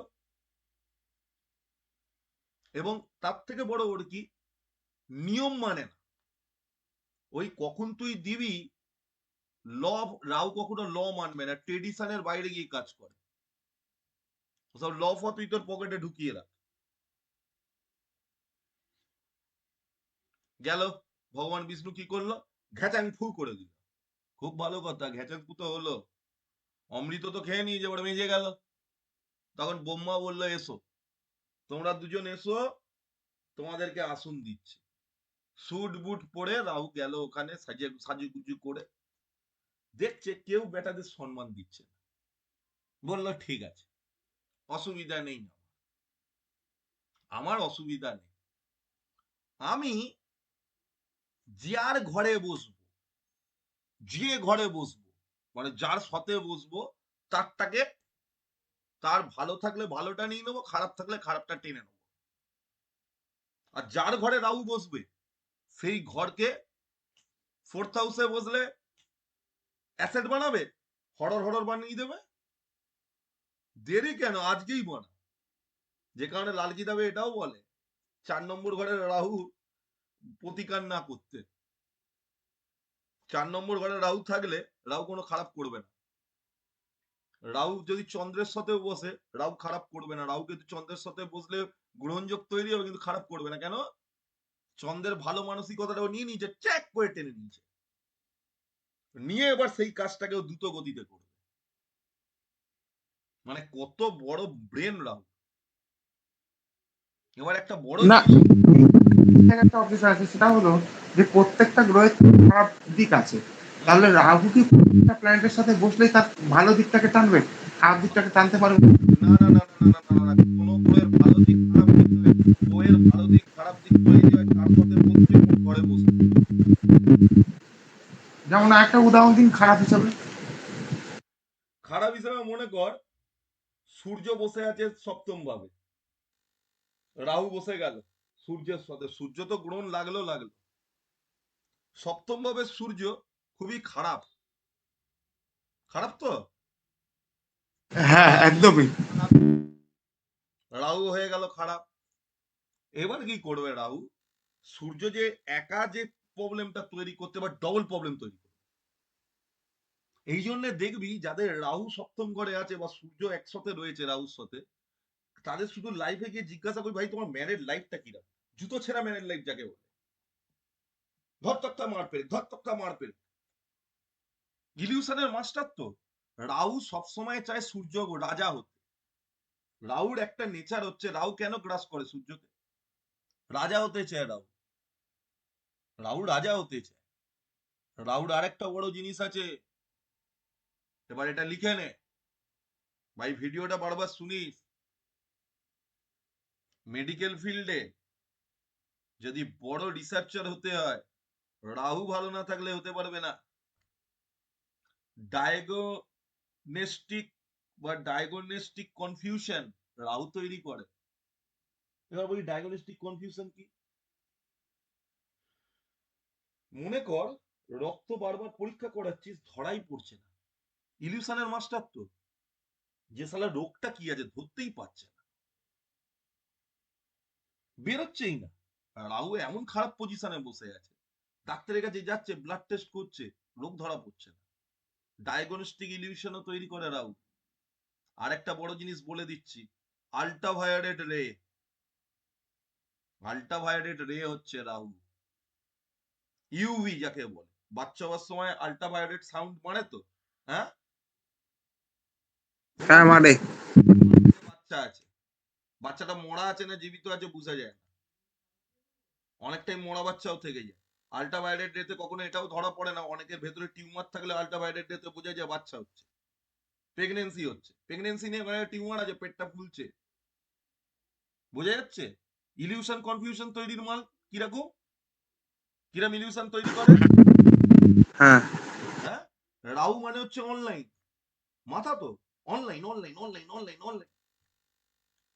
এবং তার থেকে বড় ওর কি, নিয়ম মানে না। ওই কখন তুই দিবি, ল, রাও কখনো ল মানবে না, ট্রেডিশনের বাইরে গিয়ে কাজ করে। সব ল ফ তুই তোর পকেটে ঢুকিয়ে রাখ। গেল, ভগবান বিষ্ণু কি করলো, ঘ্যাচাং ফু করে দিল। খুব ভালো কথা, ঘ্যাচাং ফু তো হলো, অমৃত তো খেয়ে নিয়ে যে মেজে গেল। তখন ব্রহ্মা বললো এসো, তোমরা দুজন এসো, তোমাদেরকে আসন দিচ্ছি। স্যুট বুট পরে রাহু গেল ওখানে, সাজুগুজু করে দেখছে কেউ বেটাদের সম্মান দিচ্ছে না। বললো ঠিক আছে, অসুবিধা নেই, আমার অসুবিধা নেই, আমি যার ঘরে বসবো, যে ঘরে বসবো, মানে যার সাথে বসবো, তারটাকে তার ভালো থাকলে ভালোটা নিয়ে নেবো, খারাপ থাকলে খারাপটা টেনে নেবো। আর যার ঘরে রাহু বসবে সেই ঘরকে ফোর্থ হাউসে বসলে অ্যাসেট বানাবে, হরর হরর বানিয়ে দেবে। দেরি কেন, আজকেই বানা। যে কারণে লাল কিতাবে এটাও বলে 4 নম্বর ঘরের রাহু প্রতিকার না করতে। 4 নম্বর ঘরে রাহু থাকলে রাহু কোনো খারাপ করবে না। রাহু যদি চন্দ্রের সাথে বসে রাহু খারাপ করবে না। রাহু কিন্তু চন্দ্রের সাথে বসলে গ্রহণযোগ তৈরি হবে, কিন্তু খারাপ করবে না। কেন? চন্দ্রের ভালো মানসিকতাটা ও নিয়ে নিয়েছে, চেক করে টেনে নিয়েছে, নিয়ে এবার সেই কাজটাকেও দ্রুত গতিতে করবে। মানে কত বড় ব্রেন রাহু। এবার একটা বড় না, জিনিস, একটা অফিসার আছে, সেটা হলো যে প্রত্যেকটা গ্রহের খারাপ দিক আছে। তাহলে রাহু কি প্রত্যেকটা প্ল্যানেটের সাথে বসলেই তার ভালো দিকটাকে টানবে, খারাপ দিকটাকে টানতে পারবে? না না না না না না না না, কোনো গ্রহের ভালো দিক খারাপ দিক নয়। গ্রহের ভালো দিক খারাপ দিক তৈরি হয় কার সাথে বসবে, কোন ঘরে বসবে। যেমন একটা উদাহরণ দিন খারাপ হিসাবে। খারাপ হিসেবে মনে কর সূর্য বসে আছে সপ্তম ভাবে, রাহু বসে গেল সূর্যের সাথে, সূর্য তো গ্রহণ লাগলো লাগলো, সপ্তম ভাবে সূর্য খুবই খারাপ। খারাপ তো, হ্যাঁ, একদমই। রাহু হয়ে গেল খারাপ। এবার কি করবে রাহু? সূর্য যে একা যে প্রবলেমটা তৈরি করতে বা ডবল প্রবলেম তৈরি করবে। এই জন্য দেখবি যাদের রাহু সপ্তম ঘরে আছে বা সূর্য একসাথে রয়েছে রাহুর সাথে, তাদের শুধু লাইফে গিয়ে জিজ্ঞাসা করি, ভাই তোমার ম্যারেড লাইফটা কিরকম? জুতো ছেঁড়া ম্যারেড লাইফ যাকে বলে, ধর তক্তা মার পেরে, ধর তক্তা মার পেরে। ইলিউশনের মাস্টার তো। রাহু সবসময় চায় সূর্য রাজা হতে। রাহুর একটা নেচার হচ্ছে, রাহু কেন গ্রাস করে সূর্যকে? রাজা হতে চায় রাহু। রাহু রাজা হতে চায়। রাহুর আরেকটা বড় জিনিস আছে, এবার এটা লিখে নে ভাই, ভিডিওটা বারবার শুনিস। মেডিকেল ফিল্ডে যদি বড় রিসার্চার হতে হয়, রাহু ভালো না থাকলে হতে পারবে না। ডায়াগনস্টিক বা ডায়াগনস্টিক কনফিউশন রাহু তৈরি করে। এবার বলি ডায়াগনস্টিক কনফিউশন কি? মনে কর রক্ত বারবার পরীক্ষা করাচ্ছিস, ধরাই পড়ছে না। ইলিউশনের মাস্টার তো, যে শালা রোগটা কি আছে ধরতেই পারছে না, বেরোচ্ছেই না। রাহু এমন খারাপ পজিশনে বসে আছে, ডাক্তারের কাছে যাচ্ছে, ব্লাড টেস্ট করছে, রোগ ধরা পড়ছে না। ডায়াগনস্টিক ইলিউশনও তৈরি করে রাহু। আর একটা বড় জিনিস বলে দিচ্ছি, আল্ট্রাভায়োলেট রে। আল্ট্রাভায়োলেট রে হচ্ছে রাহু। ইউভি যাকে বলে। বাচ্চা হওয়ার সময় আল্ট্রাভায়োলেট সাউন্ড মারে তো, হ্যাঁ? হ্যাঁ, মানে বাচ্চা আছে, বাচ্চাটা মরা আছে না জীবিত আছে বোঝা যায় না, অনেকটাই মরা বাচ্চাও থেকে যায়। আল্ট্রাভায়োলেট রেতে কখনো এটাও ধরা পড়ে না, অনেকের ভেতরে টিউমার থাকলে আল্ট্রাভায়োলেট রেতে বোঝা যায় বাচ্চা হচ্ছে, প্রেগনেন্সি হচ্ছে। প্রেগনেন্সি নিয়ে মানে টিউমার আছে, পেটটা ফুলছে, বোঝা যাচ্ছে। ইলিউশন কনফিউশন তৈরির মাল কিরকম, কিরম ইলিউশন তৈরি করে। হ্যাঁ, হ্যাঁ, রাহু মানে হচ্ছে অনলাইন, মাথা তো online online online online online,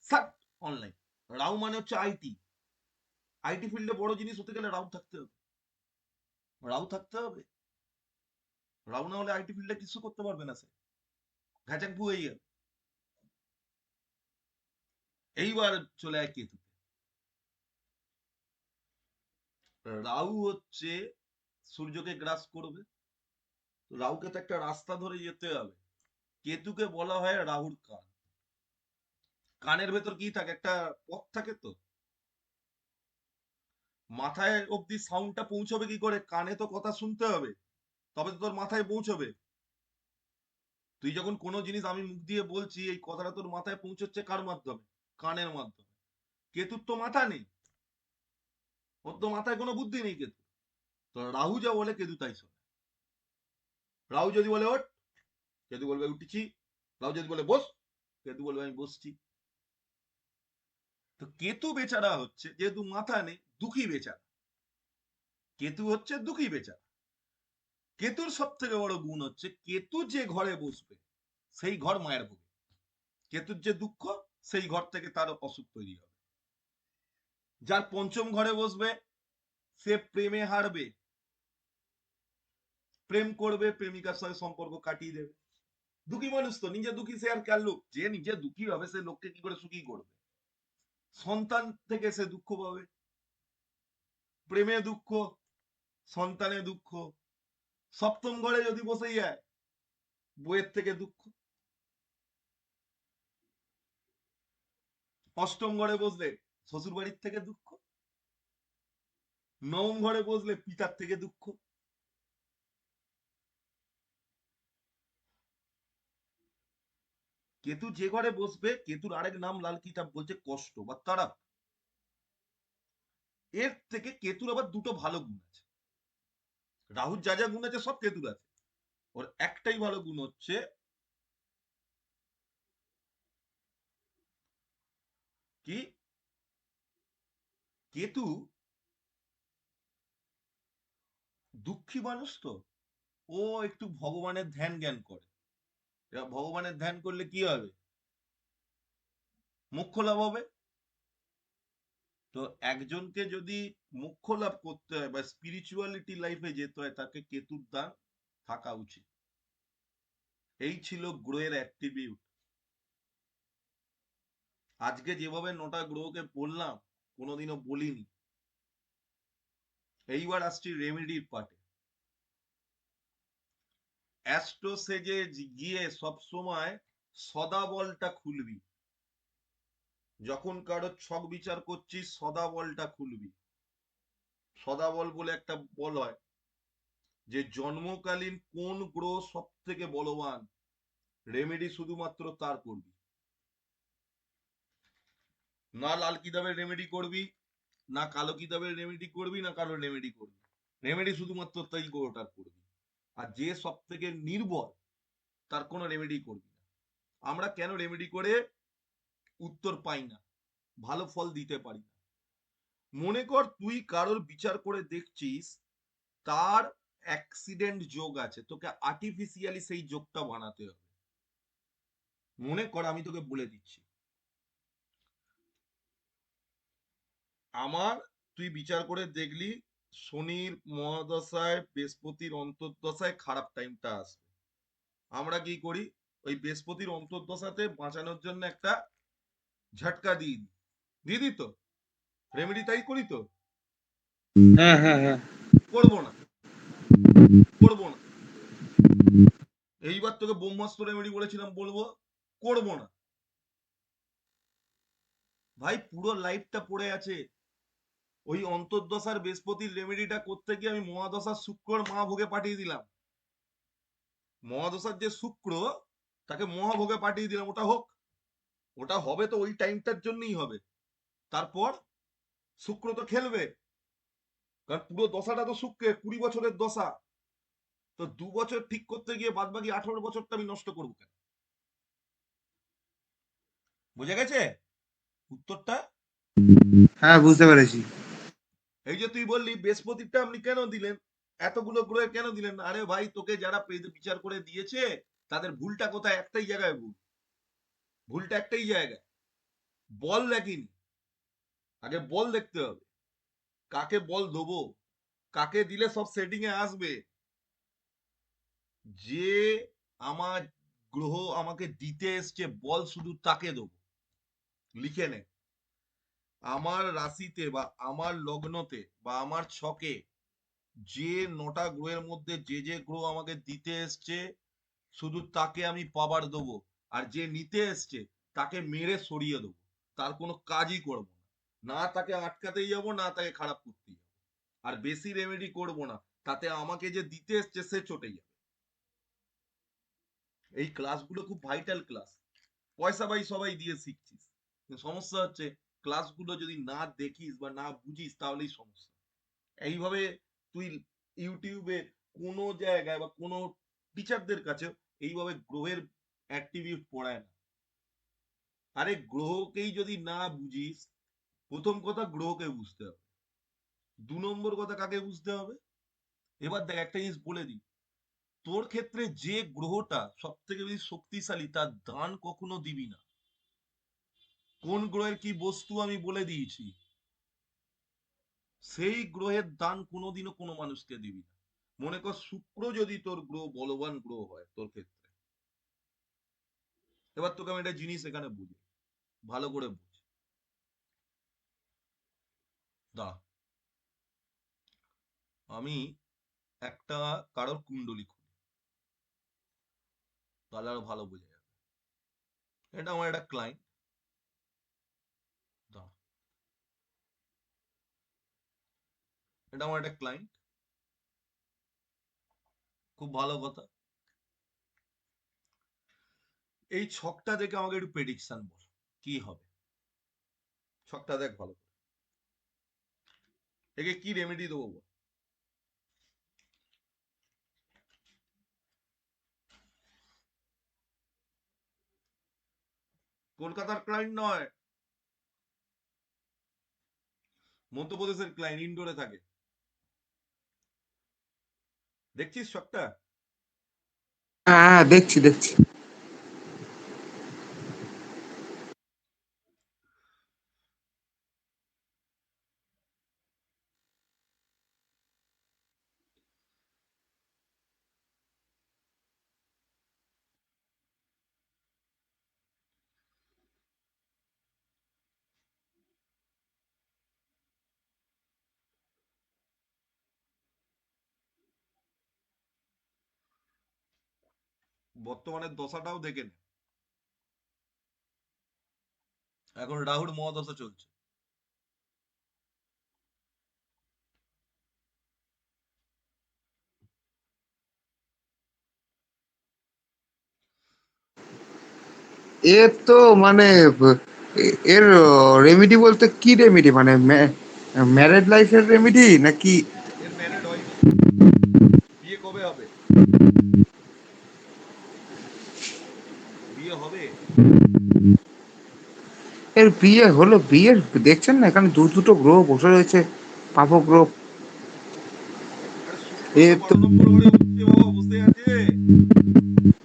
সাট অনলাইন। রাহু মানে হচ্ছে আইটি। আইটি ফিল্ডে বড় জিনিস হতে গেলে রাহু থাকতে হবে। রাহু থাকতে হবে। রাহু না হলে আইটি ফিল্ডে কিছু করতে পারবে না সে, ঘ্যাচাক ভু হয়ে যাবে। এইবার চলে আয় কেতু। রাহু হচ্ছে সূর্যকে গ্রাস করবে, রাহুকে তো একটা রাস্তা ধরে যেতে হবে। কেতুকে বলা হয় রাহুর কান। কানের ভেতর কি থাকে, একটা পথ থাকে তো। মাথায় অব্দি সাউন্ডটা পৌঁছবে কি করে? কানে তো কথা শুনতে হবে, তবে তো তোর মাথায় পৌঁছবে। তুই যখন কোনো জিনিস আমি মুখ দিয়ে বলছি, এই কথাটা তোর মাথায় পৌঁছচ্ছে কার মাধ্যমে? কানের মাধ্যমে। কেতুর তো মাথা নেই, ওর তো মাথায় কোনো বুদ্ধি নেই কেতু। তো রাহু যা বলে কেতু তাই শোনে। রাহু যদি বলে ওঠ, কেতু বলবে উঠছি। রাহু যদি বলে বস, কেতু বলবে আমি বসছি। তো কেতু বেচারা হচ্ছে, যেহেতু মাথা নেই, দুঃখী বেচারা। কেতু হচ্ছে দুঃখী বেচারা। কেতুর সব থেকে বড় গুণ হচ্ছে, কেতু যে ঘরে বসবে সেই ঘর মায়ের ভোগে। কেতুর যে দুঃখ, সেই ঘর থেকে তার অসুখ তৈরি হবে। যার পঞ্চম ঘরে বসবে সে প্রেমে হারবে, প্রেম করবে, প্রেমিকার সাথে সম্পর্ক কাটিয়ে দেবে। দুঃখী মানুষ তো, নিজে দুঃখী সে আর কার লোক, যে নিজে দুঃখী হবে সে লোককে কি করে সুখী করবে? সন্তান থেকে সে দুঃখ পাবে, প্রেমে দুঃখ, সন্তানে দুঃখ। সপ্তম ঘরে যদি বসে যায়, বইয়ের থেকে দুঃখ। অষ্টম ঘরে বসলে শ্বশুর বাড়ির থেকে দুঃখ। নবম ঘরে বসলে পিতার থেকে দুঃখ। কেতু যে ঘরে বসবে, কেতুর আরেক নাম লাল কিতাব বলছে কষ্ট বা তাড়া। এর থেকে কেতুর আবার দুটো ভালো গুণ আছে। রাহুর যা যা গুণ আছে সব কেতুর আছে, ওর একটাই ভালো গুণ হচ্ছে কি, কেতু দুঃখী মানুষ তো, ও একটু ভগবানের ধ্যান জ্ঞান করে। এবার ভগবানের ধ্যান করলে কি হবে? মোক্ষ লাভ হবে। তো একজনকে যদি মোক্ষ লাভ করতে হয় বা স্পিরিচুয়ালিটি লাইফে যেতে হয়, তাকে কেতুর দান থাকা উচিত। এই ছিল গ্রহের অ্যাট্রিবিউট। আজকে যেভাবে 9টা গ্রহকে বললাম, কোনোদিনও বলিনি। এইবার আসছি রেমেডির পার্টে। অ্যাস্ট্রো সেজে গিয়ে সব সময় সদাবলটা খুলবি। যখন কারো ছক বিচার করছিস, সদাবলটা খুলবি। সদাবল বলে একটা বল হয়, যে জন্মকালীন কোন গ্রহ সব থেকে বলবান, রেমেডি শুধুমাত্র তার করবি। না লাল কিতাবের রেমেডি করবি, না কালো কিতাবের রেমেডি করবি, না কালো রেমেডি করবি। রেমেডি শুধুমাত্র তাই গ্রহটার করবি। আর যে সব থেকে নির্বল, তার কোনো রেমেডি করবি না। আমরা কেন রেমেডি করে উত্তর পাই না, ভালো ফল দিতে পারি না? মনে কর তুই কারোর বিচার করে দেখছিস তার অ্যাক্সিডেন্ট যোগ আছে, তোকে আর্টিফিশিয়ালি সেই যোগটা বানাতে হবে। মনে কর আমি তোকে বলে দিচ্ছি, আমার, তুই বিচার করে দেখলি শনির মহাদশায় বৃহস্পতির অন্তর্দশায় খারাপ টাইমটা আসবে। আমরা কি করি, ওই বৃহস্পতির অন্তর্দশাতে বাঁচানোর জন্য একটা ঝটকা দিই, দিয়ে দিই তো, রেমেডি তাই করি তো। হ্যাঁ, হ্যাঁ, হ্যাঁ। করবো না, করবো না। এইবার তোকে ব্রহ্মাস্ত্র রেমেডি বলেছিলাম বলবো, করবো না। ভাই পুরো লাইফটা পড়ে আছে। ওই অন্তর্দশার বৃহস্পতির রেমেডিটা করতে গিয়ে আমি মহাদশার শুক্রর মহাভোগে পাঠিয়ে দিলাম। মহাদশার যে শুক্র, তাকে মহাভোগে পাঠিয়ে দিলাম, ওটা হোক। ওটা হবে তো ওই টাইমটার জন্যই হবে। তারপর শুক্র তো খেলবে, কারণ পুরো দশাটা তো শুক্রের, 20 বছরের দশা। তো 2 বছর ঠিক করতে গিয়ে বাদ বাকি 18 বছরটা আমি নষ্ট করবো কেন? বুঝে গেছে উত্তরটা? হ্যাঁ, বুঝতে পেরেছি। এই যে তুই বললি বৃহস্পতিটা আপনি কেন দিলেন, এতগুলো গ্রহে কেন দিলেন? আরে ভাই, তোকে যারা বিচার করে দিয়েছে তাদের ভুলটা কোথায়? একটাই জায়গায় ভুল। ভুলটা একটাই জায়গায়, বল দেখিনি। আগে বল দেখতে হবে, কাকে বল দেবো, কাকে দিলে সব সেটিং এ আসবে। যে আমার গ্রহ আমাকে দিতে এসছে বল, শুধু তাকে দেবো। লিখে নে, আমার রাশিতে বা আমার লগ্নতে বা আমার ছকে যে 9টা গ্রহের মধ্যে যে যে গ্রহ আমাকে দিতে এসছে, শুধু তাকে আমি পাবার দেবো। আর যে নিতে এসছে তাকে মেরে সরিয়ে দেবো, তার কোনো কাজই করবো না। না তাকে আটকাতেই যাবো, না তাকে খারাপ করতেই যাবো। আর বেশি রেমেডি করবো না, তাতে আমাকে যে দিতে এসছে সে চটে যাবে। এই ক্লাসগুলো খুব ভাইটাল ক্লাস, পয়সা ভাই সবাই দিয়ে শিখছিস, কিন্তু সমস্যা হচ্ছে ক্লাসগুলো যদি না দেখিস বা না বুঝিস তাহলেই সমস্যা। এইভাবে তুই ইউটিউবে কোনো জায়গায় বা কোনো টিচারদের কাছে এইভাবে গ্রহের অ্যাট্রিবিউট পড়ায় না। আরে গ্রহকেই যদি না বুঝিস, প্রথম কথা গ্রহকে বুঝতে হবে, 2 নম্বর কথা কাকে বুঝতে হবে। এবার দেখ একটা জিনিস বলে দিই, তোর ক্ষেত্রে যে গ্রহটা সব থেকে বেশি শক্তিশালী তার দান কখনো দিবি না। কোন গ্রহের কি বস্তু আমি বলে দিয়েছি, সেই গ্রহের দান কোনোদিনও কোনো মানুষকে দিবি না। মনে কর শুক্র যদি তোর গ্রহ বলবান গ্রহ হয় তোর ক্ষেত্রে, এবার তোকে আমি একটা জিনিস এখানে বুঝি, ভালো করে বুঝ। দাঁড়া, আমি একটা কারোর কুণ্ডলী খুলি, তাহলে আরো ভালো বোঝা যাবে। এটা আমার একটা ক্লায়েন্ট, দাঁড়া, এটা আমার একটা ক্লায়েন্ট, খুব ভালো কথা। এই ছকটা দেখে আমাকে একটু প্রেডিকশন বল, কি হবে? ছকটা দেখ ভালো করে, একে কি রেমেডি দেবো বল। কলকাতার ক্লায়েন্ট নয়, মধ্যপ্রদেশের ক্লায়েন্ট, ইন্ডোরে থাকে। দেখছিস ছকটা? হ্যাঁ, দেখছি দেখছি। বর্তমানের দশাটাও দেখে নে, এখন রাহুর মহাদশা চলছে। এর তো মানে এর রেমেডি বলতে কি রেমেডি, মানে ম্যারেড লাইফের রেমেডি নাকি? এর ম্যারেড হয়নি, বিয়ে কবে হবে? বিয়ে হবে? এর বিয়ে হলো, বিয়ের দেখছেন না এখানে দুটো গ্রহ বসে রয়েছে, পাপ গ্রহ। আরে শুক্র এ তো তো 12 নম্বর ঘরে উঠছে বাবা, বসে আছে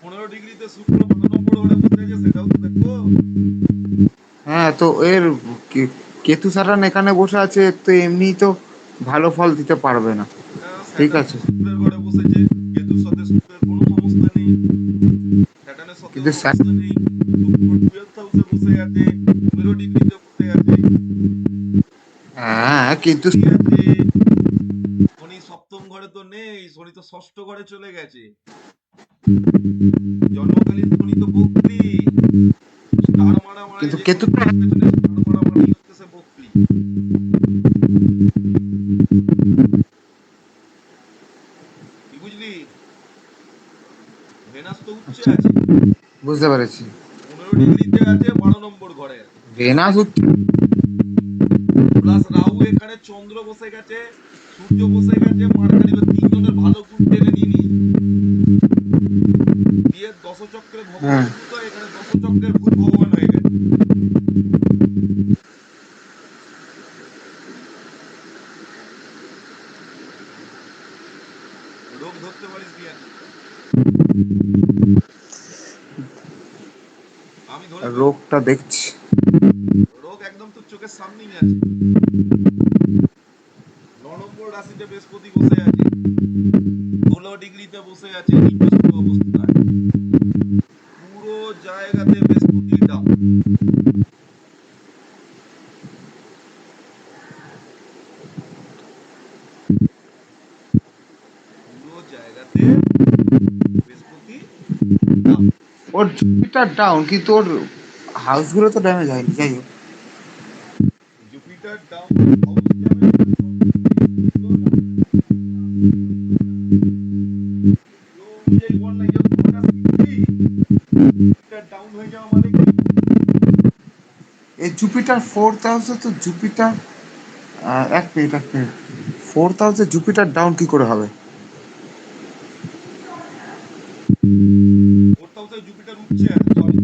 15 ডিগ্রিতে, শুক্র 12 নম্বর ঘরে বসে আছে, সেটাও তো দেখো। হ্যাঁ, তো এর কেতু সারান এখানে বসে আছে, তো এমনি তো ভালো ফল দিতে পারবে না। ঠিক স্যাটার্ন তো আছে, শুক্রের ঘরে বসেছে, কেতুর সাথে শুক্রের কোনো সমস্যা নেই, স্যাটার্নের সাথেও কিন্তু সমস্যা নেই। শুক্র 12th হাউসে বসে আছে, 15 ডিগ্রিতে বসে আছে, হ্যাঁ শনি কিন্তু আছে, শনি সপ্তম ঘরে তো নেই, শনি তো ষষ্ঠ ঘরে চলে গেছে। জন্মকালীন শনি তো বকরি, স্টার মারা মানে কিন্তু যে কোনো কেতু কিছুর পেছনে স্টার মারা মানেই হচ্ছে সে বকরি। কি বুঝলি? ভেনাস তো উচ্চে আচ্ছা, আছে, বুঝতে পেরেছি। 15 ডিগ্রিতে আছে, 12 নম্বর ঘরে আছে। ভেনাস উচ্চ। প্লাস রাহু এখানে, চন্দ্র বসে গেছে, সূর্য বসে গেছে, মার্কারি, তিনজনের ভালো গুণ টেনে নিয়ে নিয়েছে। দিয়ে দশচক্রে হ্যাঁ, ভগবান ভূত হয়, এখানে দশচক্রের ভূত ভগবান হয়ে গেছে। রোগ ধরতে পারিস নি এখন, আমি ধরে ফেলবো। রোগটা দেখছি। রোগ একদম তোর চোখের সামনেই আছে। 9 নম্বর রাশিতে বৃহস্পতি বসে আছে, 16 ডিগ্রিতে বসে আছে নিজস্ব অবস্থায়, পুরো জায়গাতে বৃহস্পতি ডাউন, পুরো জায়গাতে বৃহস্পতি ডাউন। ওর জুপিটার ডাউন, কিন্তু ওর হাউসগুলো তো ড্যামেজ হয়নি, যাই হোক। জুপিটার ডাউন, হাউস ড্যামেজ মানে সব দিক দিয়ে পুরো ডাউন হয়ে গেছে। তো অনুযায়ী বল না, যে ফোরকাস্ট কি, জুপিটার ডাউন হয়ে যাওয়া মানে কি? এই জুপিটার ফোর্থ হাউসে তো জুপিটার, এক মিনিট এক মিনিট, ফোর্থ হাউসে জুপিটার ডাউন কি করে হবে? ফোর্থ হাউসে জুপিটার উঠছে আছে, সরি,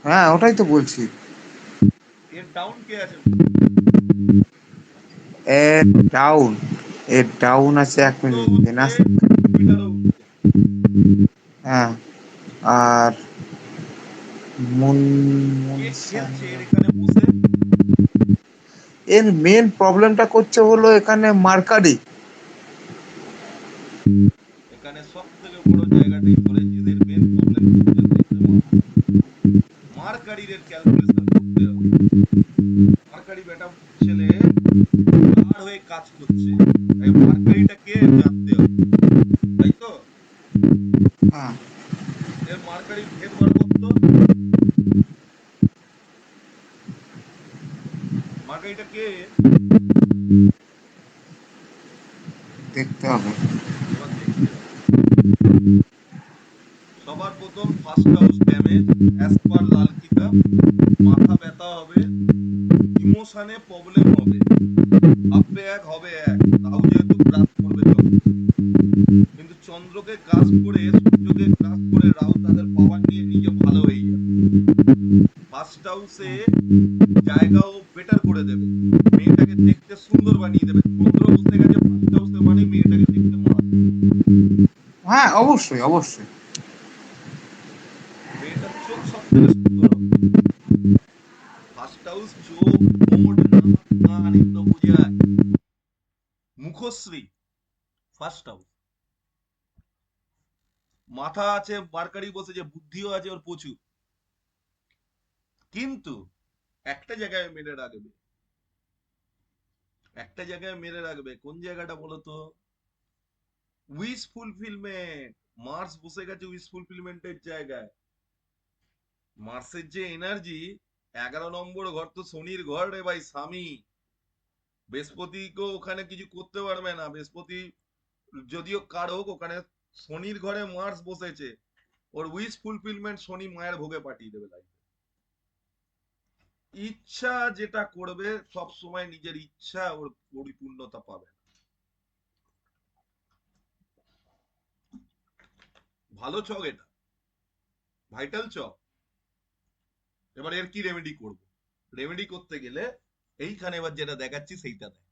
হ্যাঁ, ওটাই তো বলছি। এর ডাউন কে আছে? এর ডাউন, এর ডাউন আছে, এক শুক্র মিনিট, উঠছে, ভেনাস। জুপিটারও উঠছে। হ্যাঁ, আর মুন কে মুনসান খেলছে এর এখানে বসে? এর মেন প্রবলেমটা করছে হলো এখানে মার্কারি। এখানে সব থেকে বড় জায়গাটাই ধরেছিস, এর মেন প্রবলেম হচ্ছে মার্কারির ক্যালকুলেশন করতে হবে। মার্কারি বেটা ছেলে কার হয়ে কাজ করছে, তাই মার্কারিটা কে জানতে হবে, তাই তো? হ্যাঁ, এর মার্কারির ভেদ বার করতো, মার্কারিটা কে? দেখতে হবে। এবার দেখতে হবে। সবার প্রথম first house damage as per Lal Kitab, মাথা ব্যথা হবে, ইমোশনে প্রবলেম হবে, ভাববে এক হবে এক, রাহু যেহেতু গ্রাস করবে চন্দ্র, কিন্তু চন্দ্রকে গ্রাস করে সূর্যকে গ্রাস করে রাহু তাদের পাওয়ার নিয়ে নিজে ভালো হয়ে যাবে। ফার্স্ট হাউসে জায়গাও বেটার করে দেবে, মেয়েটাকে দেখতে সুন্দর বানিয়ে দেবে। চন্দ্র বসে গেছে ফার্স্ট হাউসে মানে মেয়েটাকে দেখতে মারা, হ্যাঁ, অবশ্যই অবশ্যই। মেয়েটার চোখ সব থেকে সুন্দর হবে। ফার্স্ট হাউস চোখ, ঠোঁট, নাক, কান এগুলো বোঝায়। মুখশ্রী ফার্স্ট হাউস। মাথা আছে মার্কারি বসেছে, বুদ্ধিও আছে ওর প্রচুর, কিন্তু একটা জায়গায় মেরে রাখবে, একটা জায়গায় মেরে রাখবে। কোন জায়গাটা বলতো? Wish fulfilment. মার্স বসে গেছে উইশ ফুলফিলমেন্টের জায়গায়। মার্সের যে এনার্জি, 11 নম্বর ঘর তো শনির ঘর রে ভাই স্বামী। বৃহস্পতিকেও ওখানে কিছু করতে পারবে না। বৃহস্পতি যদিও কারক, ওখানে শনির ঘরে মার্স বসেছে, ওর উইশ ফুলফিলমেন্ট শনি মায়ের ভোগে পাঠিয়ে দেবে লাইফে। ইচ্ছা যেটা করবে সব সময় নিজের ইচ্ছা ওর পরিপূর্ণতা পাবে। ভালো ছক এটা, ভাইটাল ছক। এবার এর কি রেমেডি করব? রেমেডি করতে গেলে এইখানে এবার যেটা দেখাচ্ছি সেইটা দেখ,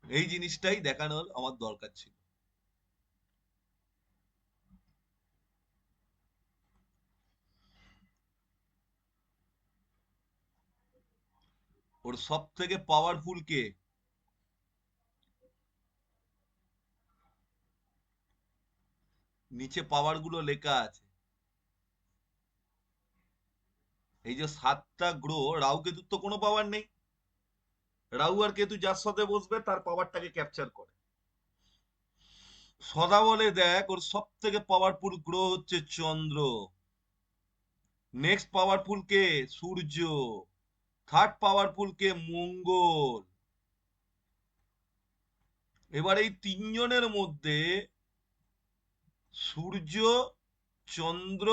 এই জিনিসটাই দেখানোর আমার দরকার ছিল। ওর সব থেকে পাওয়ারফুল কে? নিচে পাওয়ার গুলো লেখা আছে। এই যে 7টা গ্রহ, রাহু কেতুর তো কোনো পাওয়ার নেই। রাহু আর কেতু যার সাথে বসবে তার পাওয়ারটাকে ক্যাপচার করে। সদা বলে দেখ ওর সব থেকে পাওয়ারফুল গ্রহ হচ্ছে চন্দ্র, নেক্সট পাওয়ারফুল কে সূর্য, থার্ড পাওয়ারফুল কে মঙ্গল। এবার এই তিনজনের মধ্যে সূর্য, চন্দ্র,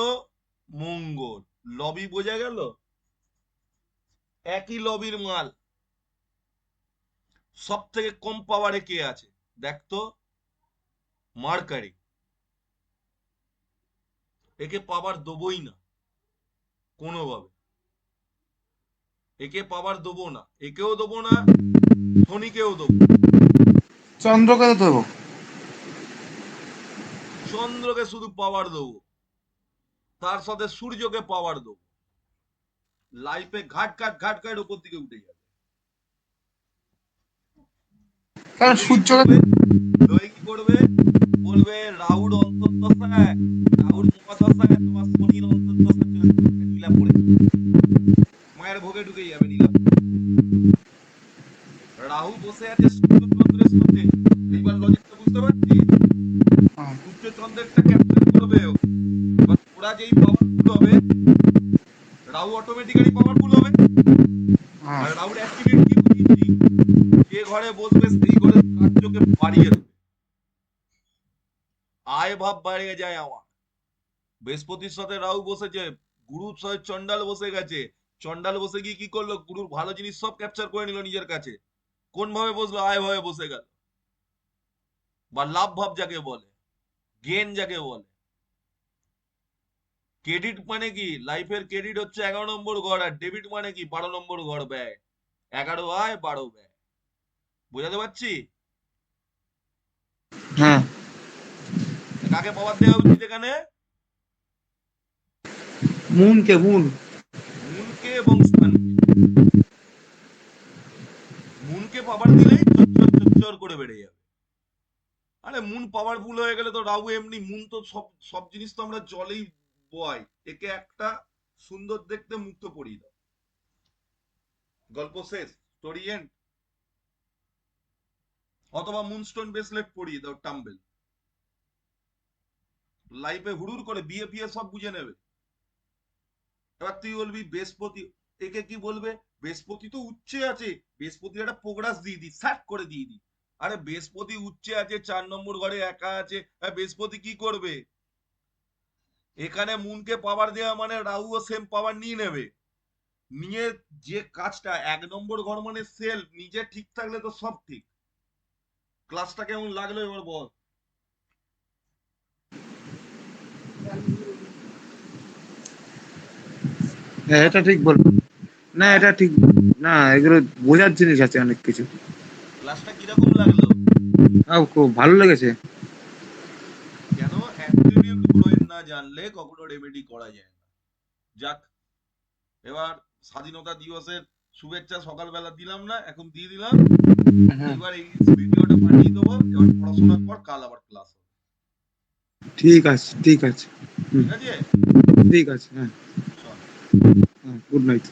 মঙ্গল, লবি বোঝা গেল? একই লবির মাল। সব থেকে কম পাওয়ারে কে আছে দেখতো? মার্কারি। একে পাওয়ার দেবই না কোনোভাবে, একে পাওয়ার দেবো না, একেও দেবো না, শনিকেও দেবো। চন্দ্রকে তো দেবো। চন্দ্রকে শুধু পাওয়ার দেবো, তার সাথে সূর্যকে পাওয়ার দেবো। লাইফে ঘাট ঘাট ঘাট ঘাট উপর দিকে উঠে যাবে। কারণ লোকে কি সূর্যকে। করবে? লোকে কি করবে? বলবে রাহুর অন্তর্দশায়, রাহুর মহাদশায় তোমার শনির অন্তর্দশা চলছে, তোমাকে নীলা পড়ে যাবে, মায়ের ভোগে ঢুকে যাবে নীলা পড়ে। রাহু বসে আছে সূর্যচন্দ্রের সাথে। এইবার লজিকটা বুঝতে পারছিস? হ্যাঁ, সূর্যচন্দ্রেরটা ক্যাপচার করবে ও। এবার ওরা যেই পাওয়ারফুল হবে, রাহু অটোমেটিক্যালি পাওয়ারফুল হবে। হ্যাঁ। আর রাহুর অ্যাক্টিভিটি কি বুঝিয়েছি? যে ঘরে বসবে সেই ঘরের কার্যকে বাড়িয়ে দেবে, আয় ভাব বাড়িয়ে যায় আমার। বৃহস্পতির সাথে রাহু বসেছে, গুরুর সাথে চন্ডাল বসে গেছে। চন্ডাল বসে গিয়ে কি করলো? গুরুর ভালো জিনিস সব ক্যাপচার করে নিল নিজের কাছে। কোন ভাবে বসলো? আয় ভাবে বসে গেল, বা লাভ ভাব যাকে বলে, গেন যাকে বলে। ক্রেডিট মানে কি? লাইফের ক্রেডিট হচ্ছে 11 নম্বর ঘর, আর ডেবিট মানে কি? 12 নম্বর ঘর ব্যয়। 11 আয় 12 ব্যয়। বোঝাতে পারছি? হ্যাঁ। কাকে পাওয়ার দেওয়া উচিত এখানে? মুনকে এবং সানকে। মুনকে পাওয়ার দিলেই চচ্চর চচ্চর করে বেড়ে যাবে। আরে মুন পাওয়ারফুল হয়ে গেলে তো রাহু এমনি, মুন তো সব সব জিনিস তো আমরা জলেই বয়। একে একটা সুন্দর দেখতে মুক্ত পরিয়ে দাও, গল্প শেষ, স্টোরি এন্ড। অথবা মুনস্টোন ব্রেসলেট পরিয়ে দাও, টাম্বেল। লাইফে হুড়ুর করে বিয়ে ফিয়ে সব বুঝে নেবে। এবার তুই বলবি বৃহস্পতি, একে কি বলবে, বৃহস্পতি তো উচ্চে আছে, বৃহস্পতি একটা প্রোগ্রাস দিয়ে দি, স্যাট করে দিয়ে দি। আরে বৃহস্পতি উচ্চে আছে, 4 নম্বর ঘরে একা আছে, বৃহস্পতি কি করবে? এখানে মুনকে পাওয়ার দেওয়া মানে রাহুও সেম পাওয়ার নিয়ে নেবে। নিয়ে যে কাজটা, 1 নম্বর ঘর মানে সেলফ, নিজে ঠিক থাকলে তো সব ঠিক। ক্লাসটা কেমন লাগলো এবার বল। হ্যাঁ, হ্যাঁ। এটা ঠিক বলবো। না, হ্যাঁ, এটা ঠিক। না, এগুলো বোঝার জিনিস আছে অনেক কিছু। ক্লাসটা কিরকম লাগলো? খুব ভালো লেগেছে। কেন? অ্যাট্রিবিউট গ্রোয়েন না জানলে কখনো রেমেডি করা যায় না। যাক, এবার স্বাধীনতা দিবসের শুভেচ্ছা সকালবেলা দিলাম না, এখন দিয়ে দিলাম। হ্যাঁ, এইবার এই ভিডিওটা পাঠিয়ে দেবো, এবার পড়াশোনা কর, কাল আবার ক্লাস হবে। ঠিক আছে, ঠিক আছে। হুম, ঠিক আছে, ঠিক আছে। হ্যাঁ, চল। হ্যাঁ, গুড নাইট।